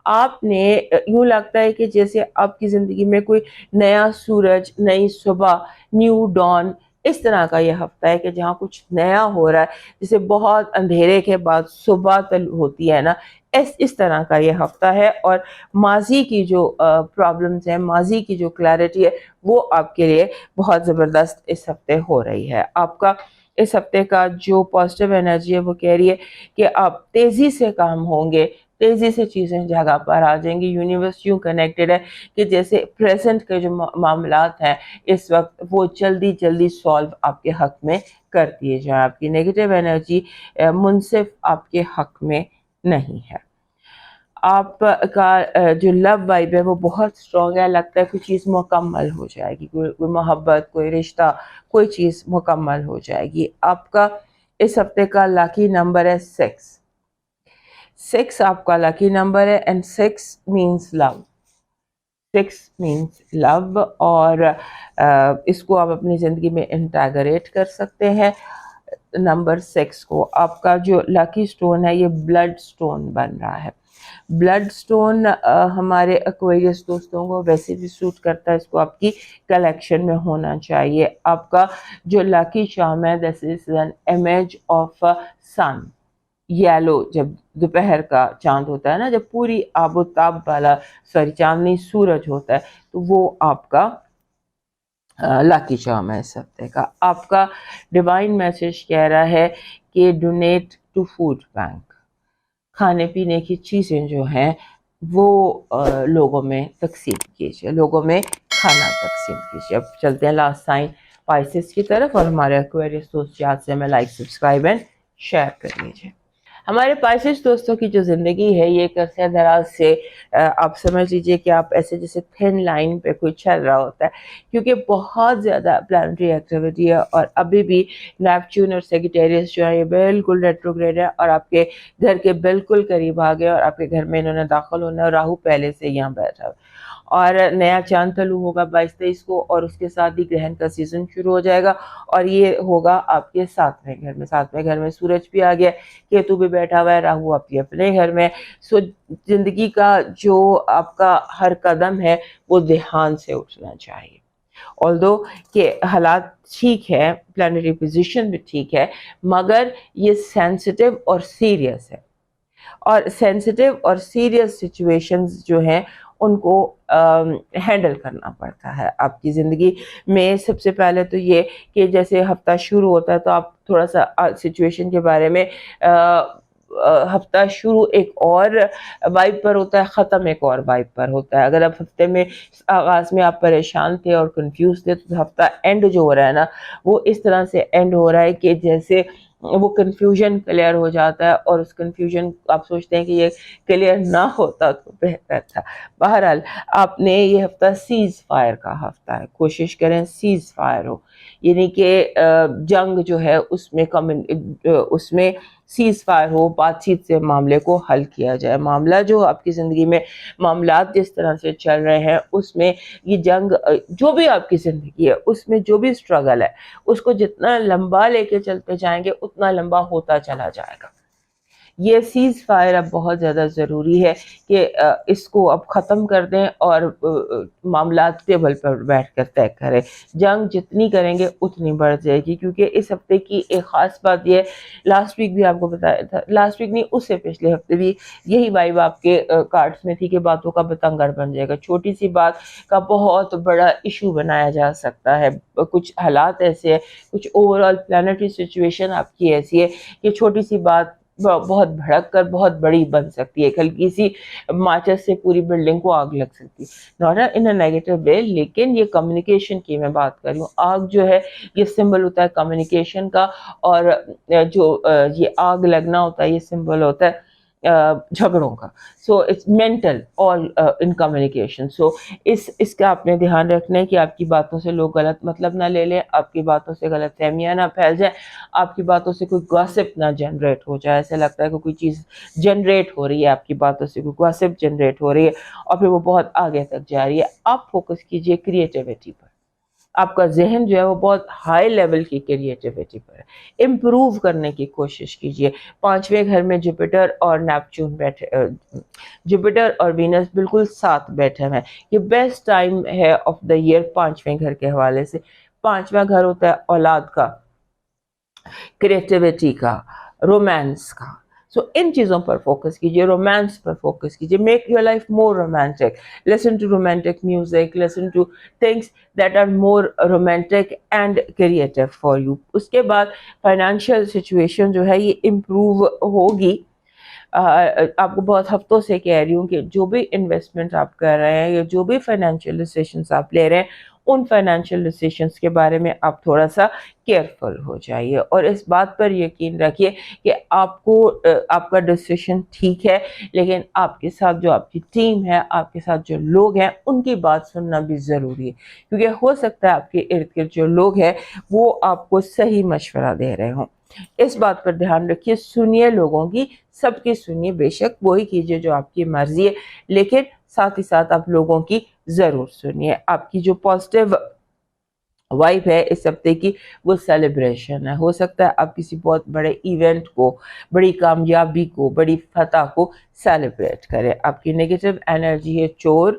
[SPEAKER 1] آپ نے یوں لگتا ہے کہ جیسے آپ کی زندگی میں کوئی نیا سورج، نئی صبح، نیو ڈان، اس طرح کا یہ ہفتہ ہے کہ جہاں کچھ نیا ہو رہا ہے، جیسے بہت اندھیرے کے بعد صبح ہوتی ہے نا، اس طرح کا یہ ہفتہ ہے۔ اور ماضی کی جو پرابلمز ہیں، ماضی کی جو کلیئرٹی ہے، وہ آپ کے لیے بہت زبردست اس ہفتے ہو رہی ہے۔ آپ کا اس ہفتے کا جو پازیٹیو انرجی ہے وہ کہہ رہی ہے کہ آپ تیزی سے کام ہوں گے، تیزی سے چیزیں جگہ پر آ جائیں گی۔ یونیورس یوں کنیکٹڈ ہے کہ جیسے پریزنٹ کے جو معاملات ہیں اس وقت، وہ جلدی جلدی سالو آپ کے حق میں کر دیے جائیں۔ آپ کی نیگیٹو انرجی منصف آپ کے حق میں نہیں ہے۔ آپ کا جو لو وائب ہے وہ بہت اسٹرانگ ہے، لگتا ہے کوئی چیز مکمل ہو جائے گی، کوئی محبت، کوئی رشتہ، کوئی چیز مکمل ہو جائے گی۔ آپ کا اس ہفتے کا لاکی نمبر ہے 6۔ 6 آپ کا لاکی نمبر ہے، and 6 means low. 6 means low, اور اس کو آپ اپنی زندگی میں انٹیگریٹ کر سکتے ہیں۔ نمبر 6 کو آپ کا جو لاکی سٹون ہے یہ بلڈ سٹون بن رہا ہے۔ بلڈ سٹون ہمارے ایکویرس دوستوں کو ویسے بھی سوٹ کرتا ہے، اس کو آپ کی کلیکشن میں ہونا چاہیے۔ آپ کا جو لاکی چارم ہے، this is an image of sun, yellow, جب دوپہر کا چاند ہوتا ہے نا، جب پوری آب و تاب والا چاندنی سورج ہوتا ہے، تو وہ آپ کا لاکی چارم ہے اس ہفتے کا۔ آپ کا ڈیوائن میسج کہہ رہا ہے کہ ڈونیٹ ٹو فوڈ بینک، کھانے پینے کی چیزیں جو ہیں وہ لوگوں میں تقسیم کیجیے، لوگوں میں کھانا تقسیم کیجیے۔ اب چلتے ہیں لاسٹ سائن پائسس کی طرف، اور ہمارے ایکویرس دوست یاد سے میں لائک، سبسکرائب اینڈ شیئر کر لیجیے۔ ہمارے پائسس دوستوں کی جو زندگی ہے یہ ایک عرصہ دراز سے آپ سمجھ لیجئے کہ آپ ایسے جیسے تھن لائن پہ کوئی چل رہا ہوتا ہے، کیونکہ بہت زیادہ پلانٹری ایکٹیویٹی ہے، اور ابھی بھی نیپچون اور سیگیٹیریس جو ہے یہ بالکل ریٹروگریڈ ہے، اور آپ کے گھر کے بالکل قریب آ گئے، اور آپ کے گھر میں انہوں نے داخل ہونا ہے، اور راہو پہلے سے یہاں بیٹھا ہے، اور نیا چاند طلوع ہوگا 22-23 کو، اور اس کے ساتھ ہی گرہن کا سیزن شروع ہو جائے گا، اور یہ ہوگا آپ کے 7ویں گھر میں۔ 7ویں گھر میں سورج بھی آ گیا، کیتو بھی بیٹھا ہوا ہے، راہو آپ کے اپنے گھر میں۔ سو زندگی کا جو آپ کا ہر قدم ہے وہ دھیان سے اٹھنا چاہیے، although کہ حالات ٹھیک ہے، پلانٹری پوزیشن بھی ٹھیک ہے، مگر یہ سینسٹیو اور سیریس ہے، اور سینسٹیو اور سیریس سچویشنز جو ہیں ان کو ہینڈل کرنا پڑتا ہے آپ کی زندگی میں۔ سب سے پہلے تو یہ کہ جیسے ہفتہ شروع ہوتا ہے تو آپ تھوڑا سا سچویشن کے بارے میں ہفتہ شروع ایک اور وائب پر ہوتا ہے، ختم ایک اور وائب پر ہوتا ہے۔ اگر آپ ہفتے میں آغاز میں آپ پریشان تھے اور کنفیوز تھے، تو ہفتہ اینڈ جو ہو رہا ہے نا، وہ اس طرح سے اینڈ ہو رہا ہے کہ جیسے وہ کنفیوژن کلیئر ہو جاتا ہے، اور اس کنفیوژن آپ سوچتے ہیں کہ یہ کلیئر نہ ہوتا تو بہتر تھا۔ بہرحال آپ نے یہ ہفتہ سیز فائر کا ہفتہ ہے، کوشش کریں سیز فائر ہو، یعنی کہ جنگ جو ہے اس میں سیز فائر ہو، بات چیت سے معاملے کو حل کیا جائے۔ معاملہ جو آپ کی زندگی میں معاملات جس طرح سے چل رہے ہیں اس میں یہ جنگ، جو بھی آپ کی زندگی ہے اس میں جو بھی اسٹرگل ہے، اس کو جتنا لمبا لے کے چلتے جائیں گے اتنا لمبا ہوتا چلا جائے گا۔ یہ سیز فائر اب بہت زیادہ ضروری ہے کہ اس کو اب ختم کر دیں، اور معاملات ٹیبل پر بیٹھ کر طے کریں۔ جنگ جتنی کریں گے اتنی بڑھ جائے گی، کیونکہ اس ہفتے کی ایک خاص بات یہ، لاسٹ ویک بھی آپ کو بتایا تھا، لاسٹ ویک نہیں اس سے پچھلے ہفتے بھی یہی وائب آپ کے کارڈز میں تھی کہ باتوں کا بتنگڑ بن جائے گا، چھوٹی سی بات کا بہت بڑا ایشو بنایا جا سکتا ہے۔ کچھ حالات ایسے ہیں، کچھ اوور آل پلانٹری سچویشن آپ کی ایسی ہے کہ چھوٹی سی بات بہت بھڑک کر بہت بڑی بن سکتی ہے. ایک ہلکی سی ماچس سے پوری بلڈنگ کو آگ لگ سکتی ہے، not in a negative way. لیکن یہ کمیونیکیشن کی میں بات کر رہی ہوں. آگ جو ہے یہ سمبل ہوتا ہے کمیونیکیشن کا، اور جو یہ آگ لگنا ہوتا ہے یہ سمبل ہوتا ہے جھگڑوں کا. So it's mental all in communication. So اس کا آپ نے دھیان رکھنا ہے کہ آپ کی باتوں سے لوگ غلط مطلب نہ لے لیں، آپ کی باتوں سے غلط فہمیاں نہ پھیل جائیں، آپ کی باتوں سے کوئی گاسپ نہ جنریٹ ہو جائے. ایسا لگتا ہے کہ کوئی چیز جنریٹ ہو رہی ہے آپ کی باتوں سے، کوئی گاسپ جنریٹ ہو رہی ہے اور پھر وہ بہت آگے تک جا رہی ہے. آپ فوکس کیجئے کریٹیوٹی پر. آپ کا ذہن جو ہے وہ بہت ہائی لیول کی کریٹیوٹی پر ہے. امپروو کرنے کی کوشش کیجئے. 5ویں گھر میں جوپیٹر اور نیپچون بیٹھے، جوپیٹر اور وینس بالکل ساتھ بیٹھے ہیں. یہ بیسٹ ٹائم ہے آف دا ایئر 5ویں گھر کے حوالے سے. 5واں گھر ہوتا ہے اولاد کا، کریٹیوٹی کا، رومانس کا. سو ان چیزوں پر فوکس کیجئے، رومانس پر فوکس کیجئے. Make your life more romantic. Listen to romantic music, listen to things that are more romantic and creative for you. اس کے بعد فائنینشیل سچویشن جو ہے یہ امپروو ہوگی. آپ کو بہت ہفتوں سے کہہ رہی ہوں کہ جو بھی انویسٹمنٹ آپ کر رہے ہیں یا جو بھی فائنینشیل ڈیسیشنز آپ لے رہے ہیں ان فائنینشیل ڈیسیشنز کے بارے میں آپ تھوڑا سا کیئرفل ہو جائیے، اور اس بات پر یقین رکھیے کہ آپ کو آپ کا ڈیسیشن ٹھیک ہے، لیکن آپ کے ساتھ جو آپ کی ٹیم ہے، آپ کے ساتھ جو لوگ ہیں ان کی بات سننا بھی ضروری ہے، کیونکہ ہو سکتا ہے آپ کے ارد گرد جو لوگ ہیں وہ آپ کو صحیح مشورہ دے رہے ہوں. اس بات پر دھیان رکھیے، سنیے لوگوں کی، سب کی سنیے. بے شک وہی کیجئے جو آپ کی مرضی ہے، لیکن ساتھ ہی ساتھ آپ لوگوں کی ضرور سنیے. آپ کی جو پازیٹیو وائب ہے اس ہفتے کی وہ سیلیبریشن ہے. ہو سکتا ہے آپ کسی بہت بڑے ایونٹ کو، بڑی کامیابی کو، بڑی فتح کو سیلیبریٹ کریں. آپ کی نیگیٹو انرجی ہے چور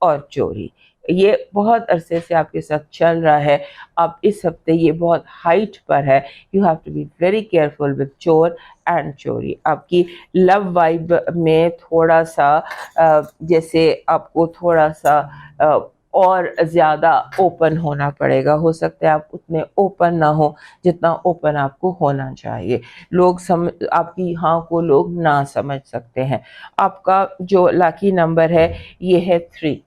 [SPEAKER 1] اور چوری. یہ بہت عرصے سے آپ کے ساتھ چل رہا ہے. آپ اس ہفتے یہ بہت ہائٹ پر ہے. You have to be very careful with چور اینڈ چوری. آپ کی لو وائب میں تھوڑا سا جیسے آپ کو تھوڑا سا اور زیادہ اوپن ہونا پڑے گا. ہو سکتا ہے آپ اتنے اوپن نہ ہو جتنا اوپن آپ کو ہونا چاہیے. لوگ آپ کی ہاں کو لوگ نہ سمجھ سکتے ہیں. آپ کا جو لاکی نمبر ہے یہ ہے 3.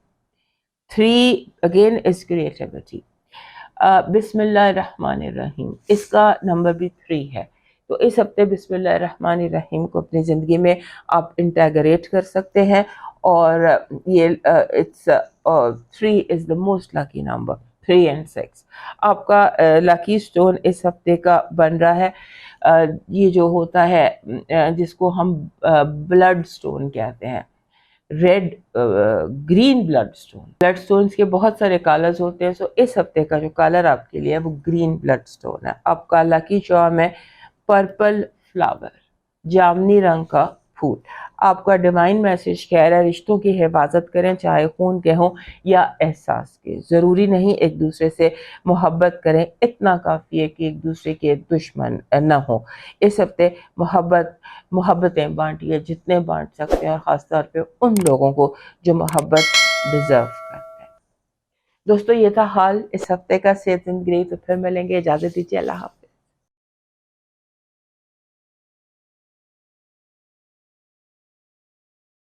[SPEAKER 1] 3 اگین از کریٹیوٹی. بسم اللہ الرحمن الرحیم، اس کا نمبر بھی 3 ہے. تو اس ہفتے بسم اللہ الرحمن الرحیم کو اپنی زندگی میں آپ انٹیگریٹ کر سکتے ہیں، اور یہ 3 is the most lucky number. 3 and 6 آپ کا لکی سٹون اس ہفتے کا بن رہا ہے. یہ جو ہوتا ہے جس کو ہم بلڈ سٹون کہتے ہیں، red green bloodstone. Bloodstones کے بہت سارے کلرز ہوتے ہیں. سو اس ہفتے کا جو کلر آپ کے لیے ہے وہ گرین بلڈ سٹون ہے. آپ کا لکی چارم ہے پرپل فلاور، جامنی رنگ کا پھول. آپ کا ڈیوائن میسج کہہ رہا ہے رشتوں کی حفاظت کریں، چاہے خون کے ہوں یا احساس کے. ضروری نہیں ایک دوسرے سے محبت کریں، اتنا کافی ہے کہ ایک دوسرے کے دشمن نہ ہوں. اس ہفتے محبتیں بانٹیے جتنے بانٹ سکتے ہیں، اور خاص طور پہ ان لوگوں کو جو محبت ڈیزرو کرتے ہیں. دوستو یہ تھا حال اس ہفتے کا. صحت زندگی. تو پھر ملیں گے. اجازت دیجیے. اللہ حافظ.